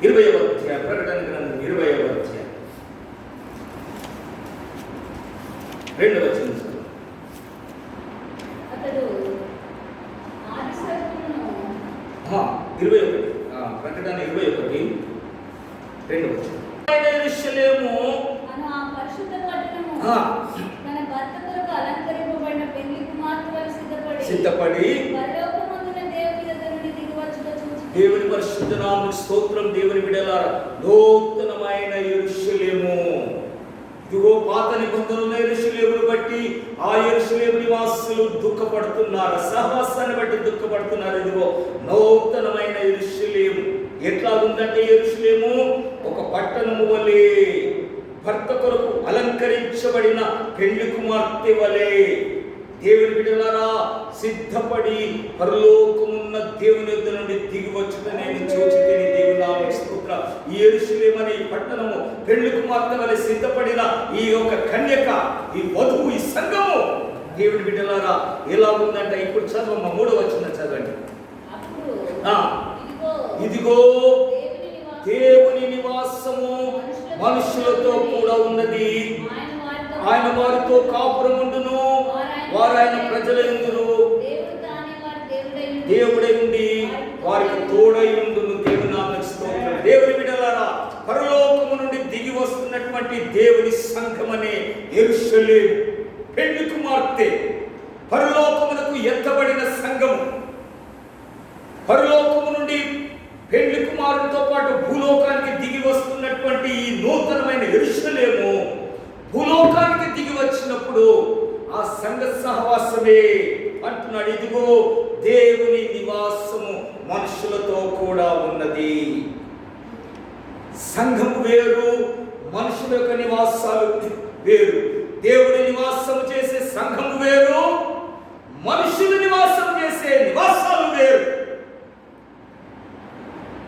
20వ అధ్యాయం, ప్రకటన గ్రంథం 20వ అధ్యాయం 2వ వచనం. ప్రకటన 21 2వ వచనం. యెరూషలేము అను ఆ పరిశుద్ధ పట్టణము తన భర్త కొరకు అలంకరింపబడిన పెళ్లి కుమార్తె వలె సిద్ధపడి పరలోకమందున దేవుని యొద్ద నుండి దిగి వచ్చుట చూచి, దేవుని పరిశుద్ధ నామమునకు స్తోత్రం. దేవుని బిడ్డలారా, నూతనమైన యెరూషలేము, ఇదిగో పాత నిబంధనల యెరూషలేమును బట్టి ఆ యెరూషలేము నివాసులు దుఃఖపడుతున్నారు, సహవాసాన్ని బట్టి దుఃఖపడుతున్నారు. ఇదిగో నూతనమైన యెరూషలేము ఎట్లా ఉందంటే, యెరూషలేము ఒక పట్టణము వలె, భర్త కొరకు అలంకరించబడిన పెళ్లి కుమార్తె వలె. దేవుని బిడ్డలారా, సిద్ధపడి పరలోకమున్న దేవుని యొద్ద నుండి దిగి వచ్చుట నేను చూచితిని. దేవుని నామమునకు స్తోత్రం. ఈ యెరూషలేము అనే ఈ పట్టణము పెళ్లి కుమార్తె వలె సిద్ధపడిన ఈ యొక్క కన్యక, ఈ వధువు, ఈ సంఘము దేవుని బిడ్డలారా ఎలా ఉందంటే, ఇప్పుడు చదవమ్మ 3వ వచనం చదవండి. ఇదిగో దేవుని నివాసము మనుషులతో కూడా ఉన్నది, ఆయన వారితో కాపురముండును, వారు ఆయన ప్రజలయందును, దేవుడై ఉండి వారికి తోడై ఉండును. దేవుని నామమునకు స్తోత్రం. దేవుని బిడ్డలారా, పరలోకము నుండి దిగి వస్తున్నటువంటి దేవుని సంఘమనే యెరూషలేము పెళ్లి కుమార్తె, పరలోకమునకు ఎత్తబడిన సంఘము, పరలోకము నుండి పెళ్లి కుమారుడితో పాటు భూలోకానికి దిగి వస్తున్నటువంటి ఈ నూతనమైన యెరూషలేము భూలోకానికి దిగి వచ్చినప్పుడు ఆ సంఘ సహవాసమే అంటున్నాడు. ఇదిగో దేవుని నివాసము మనుషులతో కూడా ఉన్నది. సంఘము వేరు, మనుషుల యొక్క నివాసాలు వేరు. దేవుడి నివాసము చేసే సంఘము వేరు, మనుషులు నివాసం చేసే నివాసాలు వేరు.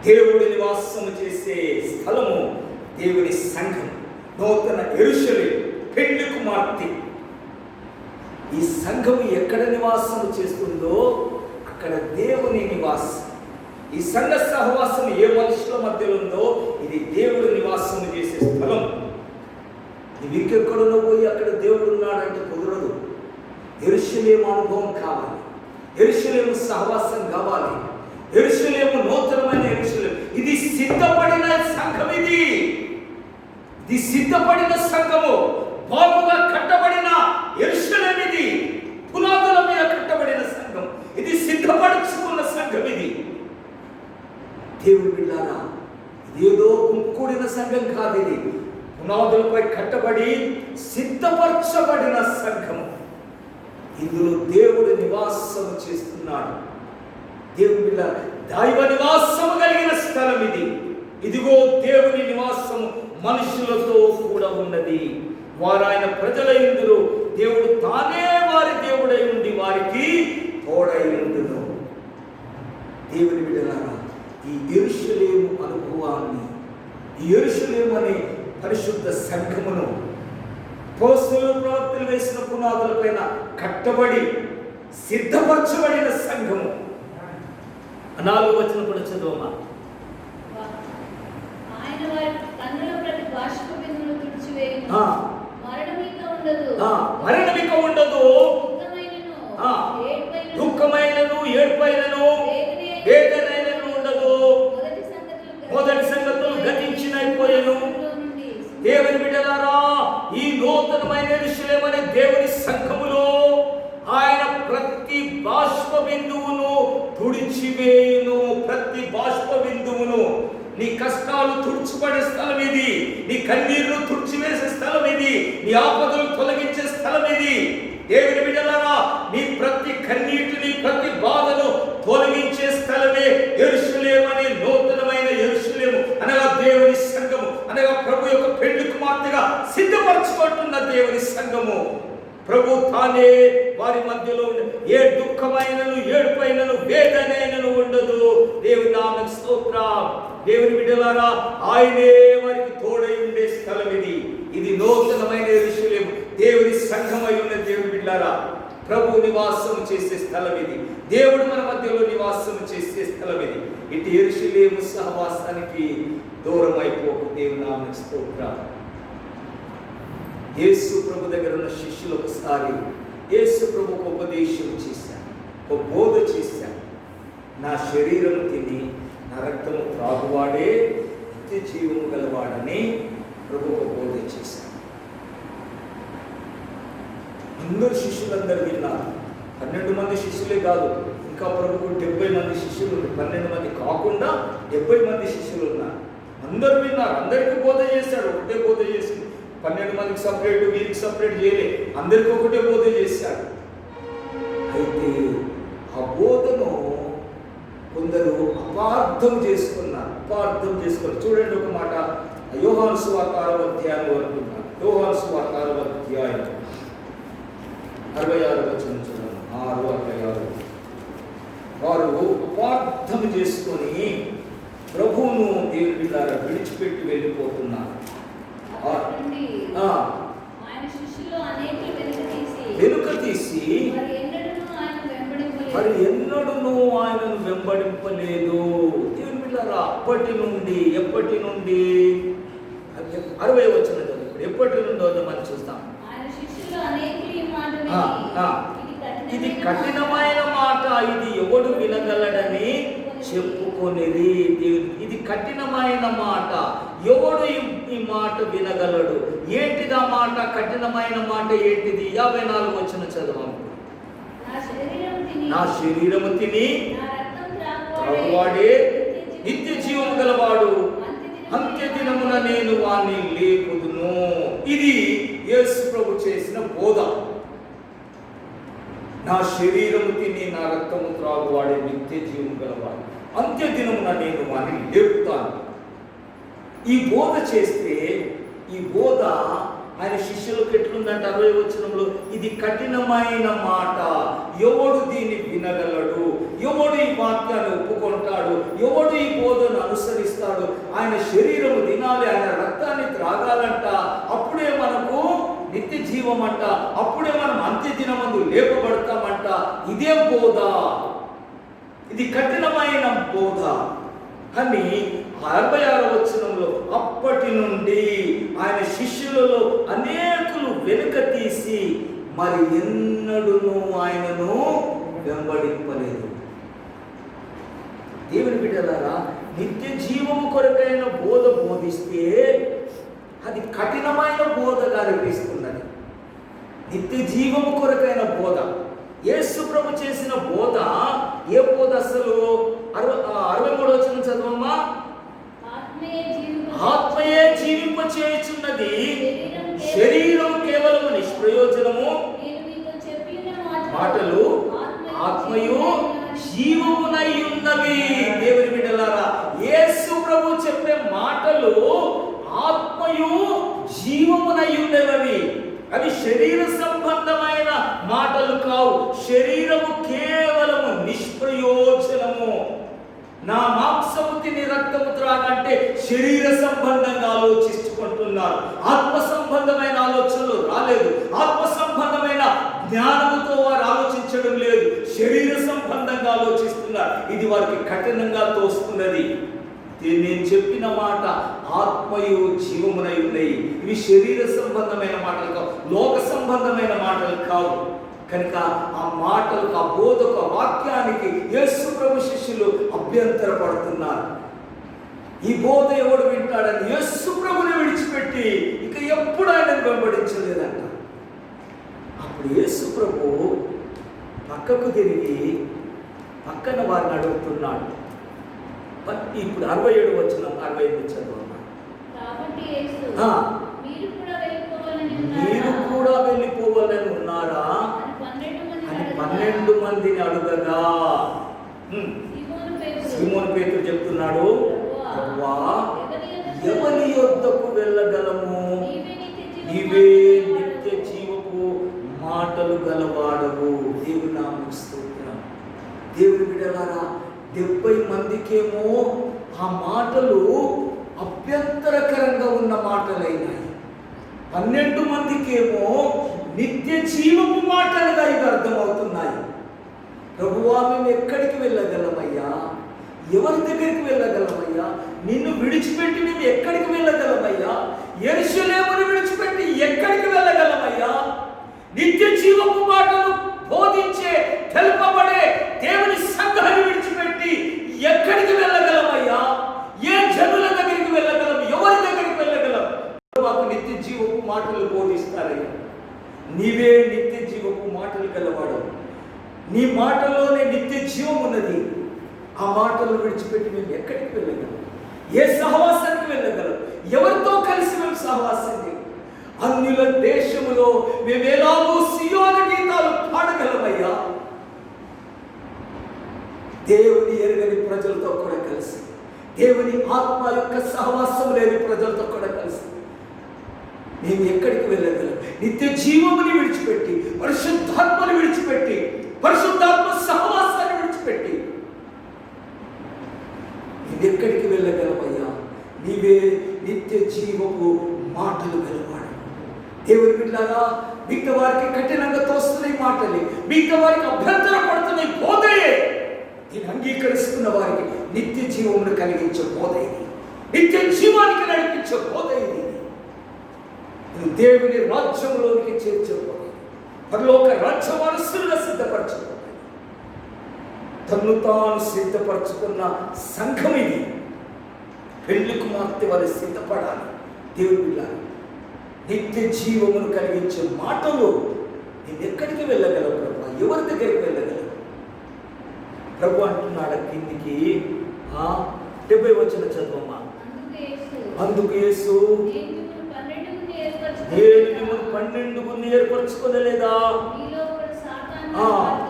దేవుడి నివాసము చేసే స్థలము దేవుని సంఘం, నూతన యెరూషలేము పెళ్లి కుమార్తె. ఈ సంఘము ఎక్కడ నివాసము చేస్తుందో అక్కడ దేవుని నివాసం. ఈ సంఘ సహవాసం ఏ మనుషుల మధ్యలో ఉందో ఇది దేవుడు నివాసము చేసే స్థలం. నీవు ఇంకెక్కడో పోయి అక్కడ దేవుడు ఉన్నాడంటే కుదరదు. యెరూషలేము అనుభవం కావాలి, యెరూషలేము సహవాసం కావాలి, యెరూషలేము నూతనమైన యెరూషలేము. ఇది సిద్ధపడిన సంఘం, ఇది సిద్ధపడిన సంఘము, బాగుగా కట్టబడిన యెరూషలేము. ఇది పునాదుల మీద కట్టబడిన సంఘం, ఇది సిద్ధపడుచుకున్న సంఘం. ఇది దేవుని బిడ్డలారా, ఇదేదో గుంపుకూడిన సంఘం కాదు. ఇది పునాదులపై కట్టబడి సిద్ధపరచబడిన సంఘం. ఇందులో దేవుడు నివాసము చేస్తున్నాడు. దేవుని బిడ్డ, దైవ నివాసము కలిగిన స్థలం ఇది. ఇదిగో దేవుని నివాసము మనుషులతో కూడా ఉన్నది. వారు ఆయన ప్రజల యందు, దేవుడు తానే వారి దేవుడై ఉండి వారికి తోడై ఉండును. దేవుని బిడ్డలారా, ఈ యెరూషలేము అనుభవాన్ని, ఈ యెరూషలేము అనే పరిశుద్ధ సంఘమును అపోస్తలులు ప్రవక్తలు వేసిన పునాదులపైన కట్టబడి సిద్ధపరచబడిన సంఘము. 4వ వచనం కూడా చదవమా. ఆయన వారి కన్నుల ప్రతి బాష్ప బిందువును తుడిచివేయును, మరణమిక ఉండదు, మరణమిక ఉండదు, దుఃఖమైనను ఏడ్పైనను వేదనైనను ఉండదు. మొదటి సంగతులు గతించినైపోయెను. దేవుని బిడ్డలారా, ఈ నూతనమైన యెరూషలేము అనే దేవుని సంఘములో ఆయన ప్రతి బాష్ప బిందువును తుడిచివేయును. ప్రతి బాష్ప బిందువును, నీ కష్టాలు తుడిచిపడే స్థలం ఇది, నీ కన్నీళ్లు తుడిచివేసే స్థలం ఇది, నీ ఆపదలు తొలగించే స్థలం ఇది. దేవుని బిడ్డలారా, నీ ప్రతి కన్నీటిని, ప్రతి బాధను తొలగించే స్థలమే యెరూషలేము అనే నూతనమైన యెరూషలేము అనగా దేవుని సంఘము, అనగా ప్రభు యొక్క పెళ్లి కుమార్తెగా సిద్ధపరచుకుంటున్న దేవుని సంఘము. ప్రభు తానే వారి మధ్యలో ఏ దుఃఖమైనను ఏడుపైనను వేదనైనను ఉండదు. దేవుని నామమునకు స్తోత్రం. దేవుని బిడ్డలారా, ఆయనే వారికి తోడై ఉండే స్థలం ఇది. ఇది నూతనమైన యెరూషలేము, దేవుని సంఘమై ఉన్న దేవుని బిడ్డలారా, ప్రభు నివాసం చేసే స్థలం ఇది. దేవుడు మన మధ్యలో నివాసం చేసే స్థలం ఇది. ఇటు యెరూషలేము సహవాసానికి దూరం అయిపోకు. దేవుని నామమునకు స్తోత్రం. యేసు ప్రభు దగ్గర ఉన్న శిష్యులు ఒకసారి యేసు ప్రభుకు ఉపదేశం చేశారు, ఒక బోధ చేశారు. నా శరీరము తిని నా రక్తము త్రాగువాడే నిత్య జీవము గలవాడని ప్రభు ఒక బోధ చేశారు. అందరు శిష్యులందరూ విన్నారు. 12 మంది శిష్యులే కాదు, ఇంకా ప్రభుకు 70 మంది శిష్యులు ఉన్నారు. 12 మంది కాకుండా 70 మంది శిష్యులు ఉన్నారు. అందరూ విన్నారు, అందరికీ బోధ చేశాడు. ఒకటే బోధ చేసింది. 12 మందికి సపరేట్, వీరికి సపరేట్ చేయలే, అందరికీ ఒకటే బోధ చేశాడు. అయితే ఆ బోధను కొందరు అపార్థం చేసుకున్నారు. చూడండి ఒక మాట, యోహాను సువార్త 6వ అధ్యాయం అనుకుంటున్నాను. యోహాను సువార్త 6వ అధ్యాయం 66వ వచనం చూడండి. 6:66. వారు అపార్థం చేసుకొని ప్రభువును దేవుని బిడ్డలారా విడిచిపెట్టి వెళ్ళిపోతున్నారు. వెనుక తీసి మరి ఎన్నడూ ఆయనను వెంబడింపలేదు. దేవుని బిడ్డలారా, అప్పటి నుండి, ఎప్పటి నుండి 60వ వచనం చదువు. ఎప్పటి నుండో మనం చూస్తాం. ఇది కఠినమైన మాట, ఇది ఎవడు వినగలడని చెప్పుకొనిది. ఇది కఠినమైన మాట, ఎవడు ఈ మాట వినగలడు? ఏంటిది ఆ మాట? కఠినమైన మాట ఏంటిది? 54వ వచనం చదవం. నా శరీరము తిని త్రాగువాడే నిత్య జీవము గలవాడు, అంత్యదినమున నేను వాణ్ణి లేపుదును. ఇది యేసు ప్రభు చేసిన బోధ. నా శరీరము తిని నా రక్తము త్రాగువాడే నిత్య జీవము గలవాడు, అంత్యదినమున నేను వాణ్ణి లేపుతాను. ఈ బోధ చేస్తే, ఈ బోధ ఆయన శిష్యులకు ఎట్లుందంటే 60వ వచనంలో, ఇది కఠినమైన మాట, ఎవడు దీన్ని వినగలడు? ఎవడు ఈ వాక్యాన్ని ఒప్పుకుంటాడు? ఎవడు ఈ బోధను అనుసరిస్తాడు? ఆయన శరీరము తినాలి, ఆయన రక్తాన్ని త్రాగాలంట, అప్పుడే మనకు నిత్య జీవం అంట, అప్పుడే మనం అంత్యదినమందు లేపబడతామంట. ఇదే బోధ, ఇది కఠినమైన బోధ అని 66వ వచనంలో అప్పటి నుండి ఆయన శిష్యులలో అనేకులు వెనుక తీసి మరి ఎన్నడూను ఆయనను వెంబడింపలేదు. దేవుని బిడ్డలారా, నిత్య జీవము కొరకైన బోధ బోధిస్తే అది కఠినమైన బోధగా అనిపిస్తున్నది. నిత్య జీవము కొరకైన బోధ, యేసు ప్రభు చేసిన బోధ ఏ బోధ? అసలు 63వ వచనం చదవమ్మా. ఆత్మయే జీవింప చేయుచున్నది, శరీరం కేవలం నిష్ప్రయోజనము. మాటలు ఆత్మయు జీవమునై ఉన్నవి. దేవుని బిడ్డలారా, యేసు ప్రభు చెప్పే మాటలు ఆత్మయు జీవమునై ఉన్నవి. అవి శరీర సంబంధమైన మాటలు కావు. శరీరము కేవలము నిష్ప్రయోజనము. నా మాంసము తిని రక్తము త్రాగంటే శరీర సంబంధంగా ఆలోచించుకుంటున్నారు. ఆత్మ సంబంధమైన ఆలోచనలు రాలేదు. ఆత్మ సంబంధమైన జ్ఞానముతో వారు ఆలోచించడం లేదు. శరీర సంబంధంగా ఆలోచిస్తున్నారు. ఇది వారికి కఠినంగా తోస్తున్నది. నేను చెప్పిన మాట ఆత్మయు జీవమునై ఉన్నాయి. ఇవి శరీర సంబంధమైన మాటలు కావు, లోక సంబంధమైన మాటలు కావు. కనుక ఆ మాటలకు, ఆ బోధకు, ఆ వాక్యానికి యేసు ప్రభు శిష్యులు అభ్యంతరపడుతున్నారు. ఈ బోధ ఎవడు వింటాడని యేసు ప్రభుని విడిచిపెట్టి ఇక ఎప్పుడు ఆయన వెంబడించలేదంట. అప్పుడు యేసు ప్రభు పక్కకు తిరిగి పక్కన వారిని అడుగుతున్నాడు. ఇప్పుడు 67 వచనం 65 చదవమ్మా. మీరు కూడా వెళ్ళిపోవాలని ఉన్నారా అని 12 మందిని అడుగగా సీమోను పేతురు చెప్తున్నాడు, ప్రభువా, ఎవరి యొద్దకు వెళ్ళగలము? నీవే నిత్య జీవపు మాటలు గలవాడవు. దేవుని నామముకు స్తోత్రం. దేవుని బిడ్డలారా, 70 మందికేమో ఆ మాటలు అభ్యంతరకరంగా ఉన్న మాటలైనాయి. 12 మందికేమో నిత్య జీవపు మాటలుగా ఇవి అర్థమవుతున్నాయి. ప్రభువా, మేము ఎక్కడికి వెళ్ళగలమయ్యా? ఎవరి దగ్గరికి వెళ్ళగలమయ్యా? నిన్ను విడిచిపెట్టి మేము ఎక్కడికి వెళ్ళగలమయ్యా? యెరూషలేమును విడిచిపెట్టి ఎక్కడికి వెళ్ళగలమయ్యా? నిత్య జీవపు మాటలు బోధించే, తెలుపబడే దేవుని సంఘాన్ని విడిచిపెట్టి ఎక్కడికి వెళ్ళగలమయ్యా? ఏ జనుల దగ్గరికి వెళ్ళగలం? ఎవరి దగ్గరికి వెళ్ళగలం? మాకు నిత్య జీవపు మాటలు బోధిస్తారయ్యా. నీవే నిత్య జీవపు మాటలు గలవాడు. నీ మాటల్లోనే నిత్య జీవం ఉన్నది. ఆ మాటలు విడిచిపెట్టి మేము ఎక్కడికి వెళ్ళగలం? ఏ సహవాసానికి వెళ్ళగలం? ఎవరితో కలిసి మేము సహవాసం చేయాలి? అన్యుల దేశములో మేము ఎలాగో సియోను గీతాలు పాడగలమయ్యా? దేవుని ఎరుగని ప్రజలతో కూడా కలిసి, దేవుని ఆత్మ యొక్క సహవాసం లేని ప్రజలతో కూడా కలిసి మేము ఎక్కడికి వెళ్ళగలం? నిత్య జీవముని విడిచిపెట్టి, పరిశుద్ధాత్మని విడిచిపెట్టి, పరిశుద్ధాత్మ సహవాసాన్ని విడిచిపెట్టి మేము ఎక్కడికి వెళ్ళగలమయ్యా? నీవే నిత్య జీవపు మాటలు గలవాడు. దేవుని బిడ్డలారా, మిగతా వారికి కఠినంగా తోస్తున్నాయి మాటలే, మిగతా వారికి అభ్యంతర పడుతున్నాయి బోధయే. దీన్ని అంగీకరిస్తున్న వారికి నిత్య జీవమును కలిగించే బోధ ఇది. నిత్య జీవానికి నడిపించే బోధ ఇది. ఇది దేవుని రాజ్యంలోనికి చేర్చబోతుంది. పరలోక రాజ్య వారసులుగా సిద్ధపరచబోతుంది. తన్ను తాను సిద్ధపరచుకున్న సంఘం ఇది. పెళ్లి కుమార్తె వారు సిద్ధపడాలి. దేవుని బిడ్డలారా, నిత్య జీవమును కలిగించే మాటలు నేను ఎక్కడికి వెళ్ళగలవు ప్రభు? ఎవరి దగ్గరికి వెళ్ళగలవు? ప్రభు అంటున్నాడు కిందికి 70 వచనం చదవమ్మా. అందుకు యేసు, నేను మిమ్మల్ని 12 ఏర్పరచుకోలేదా?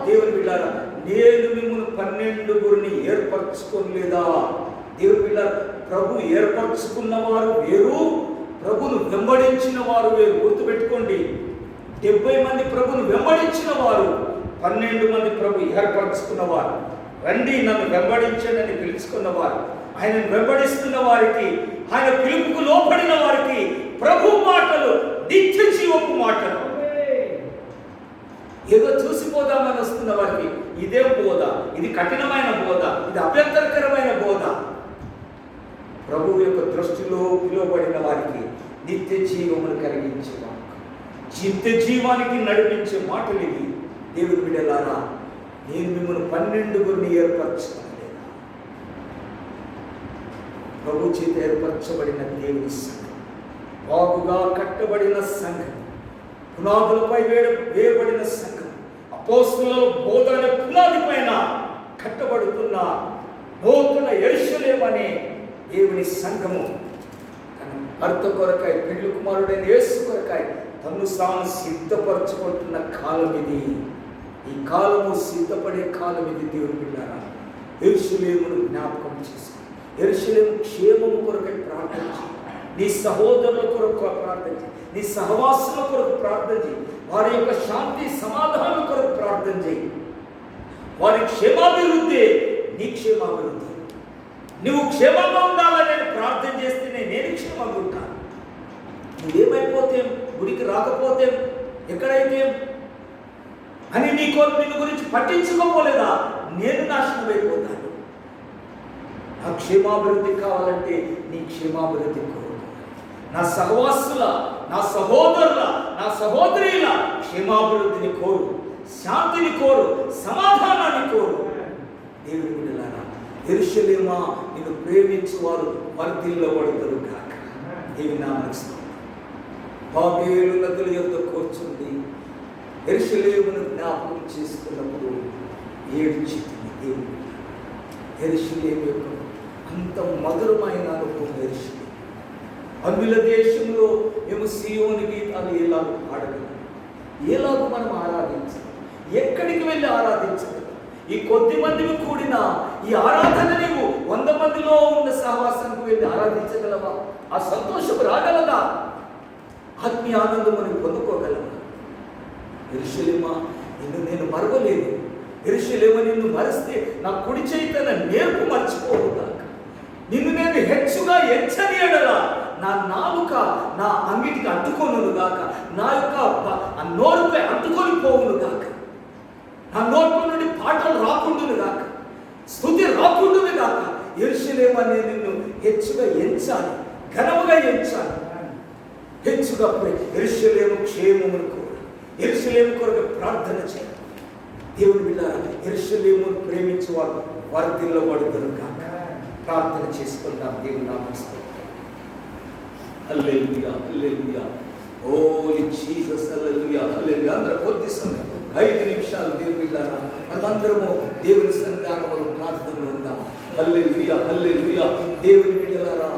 దేవుని బిడ్డలారా, నేను మిమ్మల్ని 12 ఏర్పరచుకోలేదా? దేవుని బిడ్డలారా, ప్రభు ఏర్పరచుకున్నవారు వేరు, ప్రభును వెంబడించిన వారు వేరు. గుర్తుపెట్టుకోండి, 70 మంది ప్రభును వెంబడించిన వారు, 12 మంది ప్రభు ఏర్పరచుకున్నవారు. రండి నన్ను వెంబడించండి అని పిలుచుకున్నవారు, ఆయనను వెంబడిస్తున్న వారికి, ఆయన పిలుపుకు లోపడిన వారికి ప్రభు మాటలు నిత్య జీవపు మాటలు. ఏదో చూసిపోదామని వస్తున్న వారికి ఇదే బోధ, ఇది కఠినమైన బోధ, ఇది అభ్యంతరకరమైన బోధ. ప్రభువు యొక్క దృష్టిలో పిలువబడిన వారికి నిత్య జీవమును కలిగించేవాడు, నిత్య జీవానికి నడిపించే మాటలు ఇవి. దేవుని బిడ్డలారా, నేను మిమ్మల్ని 12 ఏర్పరచుకోలేదా? ప్రభు చేత ఏర్పరచబడిన దేవుని సంఘం, బాగుగా కట్టబడిన సంఘం, పునాదులపై వేయబడిన సంఘం, అపోస్తలుల బోధన పునాది పైన కట్టబడుతున్న నూతన యెరూషలేము అనే దేవుని సంఘము తన భర్త కొరకై, పెళ్లి కుమారుడైన యేసు కొరకై తన్ను తాను సిద్ధపరచుకుంటున్న కాలం ఇది. ఈ కాలము సిద్ధపడే కాలం ఇది. దేవుని బిడ్డలారా, యెరూషలేమును జ్ఞాపకం చేసుకో. యెరూషలేము క్షేమము కొరకై ప్రార్థించి, నీ సహోదరుల కొరకు ప్రార్థించి, నీ సహవాసుల కొరకు ప్రార్థన చేయి, వారి యొక్క శాంతి సమాధానం కొరకు ప్రార్థన చేయి. వారి క్షేమాభివృద్ధి నీ క్షేమాభివృద్ధి. నువ్వు క్షేమంగా ఉండాలని నేను ప్రార్థన చేస్తేనే నేను క్షేమంగా ఉంటాను. నువ్వేమైపోతే, గుడికి రాకపోతే, ఎక్కడైతే అని నిన్ను గురించి పట్టించుకోలేదా, నేను నాశనం అయిపోతాను. నా క్షేమాభివృద్ధి కావాలంటే నీ క్షేమాభివృద్ధి కోరు. నా సహవాసుల, నా సహోదరుల, నా సహోదరుల క్షేమాభివృద్ధిని కోరు, శాంతిని కోరు, సమాధానాన్ని కోరు. దేవుని బిడ్డలారా, యెరూషలేమా, నిన్ను ప్రేమించువారు వర్ధిల్లబడుదురు గాక. దేవుని నామమునకు స్తోత్రం. బాబేలు నదుల యొద్ద కూర్చుంది యెరూషలేమును జ్ఞాపకం చేసుకున్నప్పుడు ఏడ్చింది. దేవుని యెరూషలేము యొక్క అంత మధురమైన అనుభవం యెరూషలేము. అన్యుల దేశంలో మేము సీయోను గీతాలు ఎలాగో పాడగలం, ఎలాగో మనం ఆరాధించాలి, ఎక్కడికి వెళ్ళి ఆరాధించగలం? ఈ కొద్ది మందిని కూడిన ఈ ఆరాధన నీవు 100 మందిలో ఉన్న సహవాసానికి వెళ్ళి ఆరాధించగలవా? ఆ సంతోషం రాగలదా? ఆత్మీయ ఆనందమును పొందుకోగలవా? యెరూషలేమా, నిన్ను నేను మరవలేదు. యెరూషలేమా, నిన్ను మరిస్తే నా కుడి చేతన నేర్పు మర్చిపోవుగాక. నిన్ను నేను హెచ్చుగా ఎంచని ఎడల నా నాలుక నా అంగిటికి అంటుకోను గాక, నా యొక్క నోరుపై అంటుకొని పోవును గాక, నా నోట్ల నుండి పాటలు రాకుండును గాక, స్తుతి రాకుండును గాక. యెరూషలేమా, నేను నిన్ను హెచ్చుగా ఎంచాలి, ఘనముగా ఎంచాలి. హెచ్చుగా యెరూషలేము క్షేమమును కోరు, యెరూషలేము కొరకు ప్రార్థన చేయాలి. దేవుని బిడ్డ, యెరూషలేమును ప్రేమించే వారు వర్ధిల్లబడుదురు గాక. ప్రార్థన చేసుకుందాం. దేవుని నామమున హల్లెలూయా, హల్లెలూయా, హోలీ జీసస్, హల్లెలూయా, హల్లెలూయా. అందరూ కొద్ది సమయం 5 నిమిషాలు దేవుని బిడ్డలారా మనమందరము దేవుని సన్నిధానంలో ప్రార్థనలో ఉందాం. హల్లెలూయా, హల్లెలూయా. దేవుని బిడ్డలారా,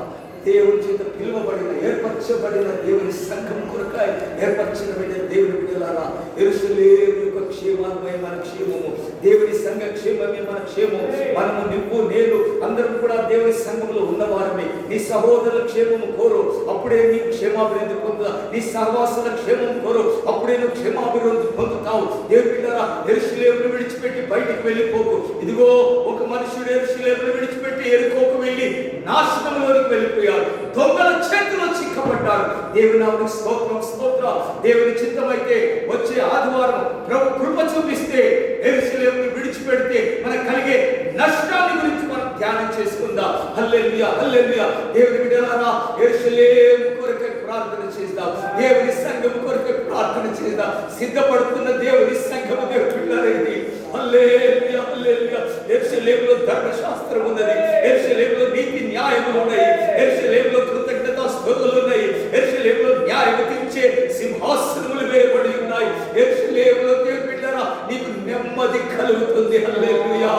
దేవుని చేత పిలువబడిన, ఏర్పరచబడిన దేవుని సంఘం కొరకై ఏర్పరచబడిన దేవుని బిడ్డలారా, యెరూషలేము యొక్క క్షేమమే మన క్షేమము, దేవుని సంఘ క్షేమమే మన క్షేమము. మనము, నువ్వు, నేను అందరం కూడా దేవుని సంఘంలో ఉన్నవారమే. నీ సహోదరుల క్షేమము కోరు, అప్పుడే నీకు క్షేమాభివృద్ధి పొందుతా. నీ సహవాసుల క్షేమం కోరు, అప్పుడే నువ్వు క్షేమాభివృద్ధి పొందుతావు. దేవుని బిడ్డలారా, యెరూషలేమును విడిచిపెట్టి బయటికి వెళ్ళిపోకు. ఇదిగో ఒక మనుషుడు యెరూషలేమును విడిచిపెట్టి ఎరుకోకు వెళ్ళి నాశనంలోనికి వెళ్ళిపోయాడు. దొంగల చేతిలో చిక్కబడ్డాడు. దేవుని నామమునకు స్తోత్రం, స్తోత్రం. దేవుని చిత్తమైతే వచ్చే ఆదివారం ప్రభు కృప చూపిస్తే యెరూషలేమును విడిచిపెడితే మనకు కలిగే నష్టాన్ని గురించి మనం ధ్యానం చేసుకుందాం. హల్లెలూయా, హల్లెలూయా. దేవుని బిడ్డలారా, యెరూషలేము కొరకై ప్రార్థన చేద్దాం. దేవుని సంఘం కొరకై ప్రార్థన చేద్దాం. సిద్ధపడుతున్న దేవుని సంఘము, దేవుని బిడ్డలారా, ఇది హల్లెలూయా, హల్లెలూయా. యెరూషలేములో ధర్మశాస్త్రం ఉన్నది, యెరూషలేములో నీతి న్యాయములు ఉన్నాయి, యెరూషలేములో కృతజ్ఞతా స్తుతులు ఉన్నాయి, యెరూషలేములో న్యాయము తీర్చే సింహాసనములు వేయబడి ఉన్నాయి. యెరూషలేములో దేవుని బిడ్డలారా, నీకు నెమ్మది కలుగుతుంది. హల్లెలూయా.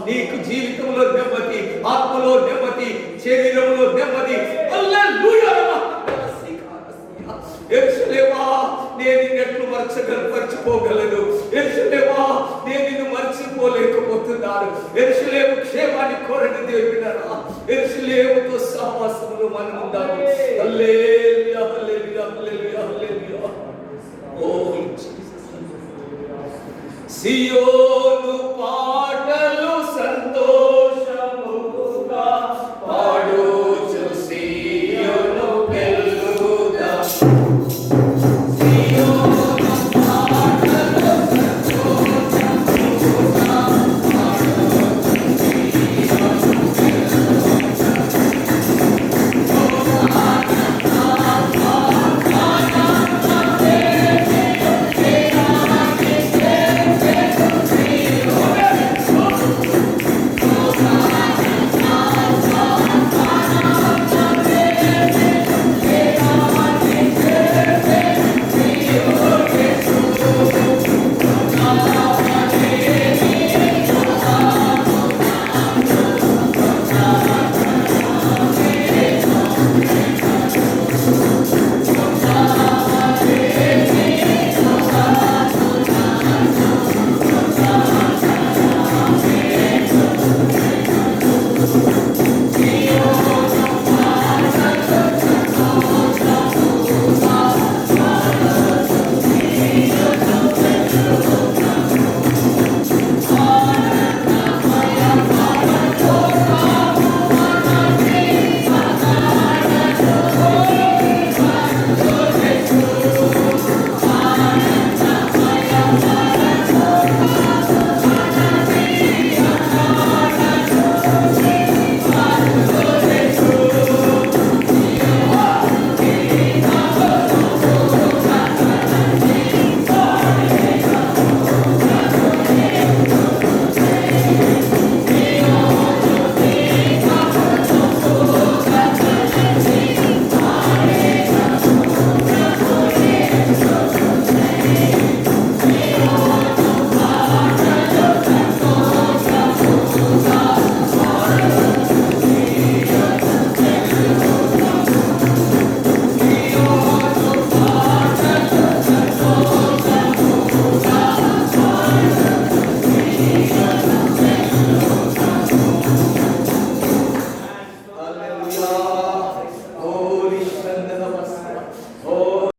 నీకు జీవితంలో నెమ్మది, ఆత్మలో నెమ్మది, శరీరంలో నెమ్మది. హల్లెలూయా. యెరూషలేమా, నేను నిన్ను మర్చిపోగలను. యెరూషలేమా, నేను నిన్ను మర్చిపోలేకపోతున్నాను. యెరూషలేము క్షేమాన్ని కోరని దేవుని బిడ్డలారా, యెరూషలేముతో సహవాసములో మనం ఉందాము. హల్లెలూయా, హల్లెలూయా, హల్లెలూయా, హల్లెలూయా. ఓ జీసస్. సియోను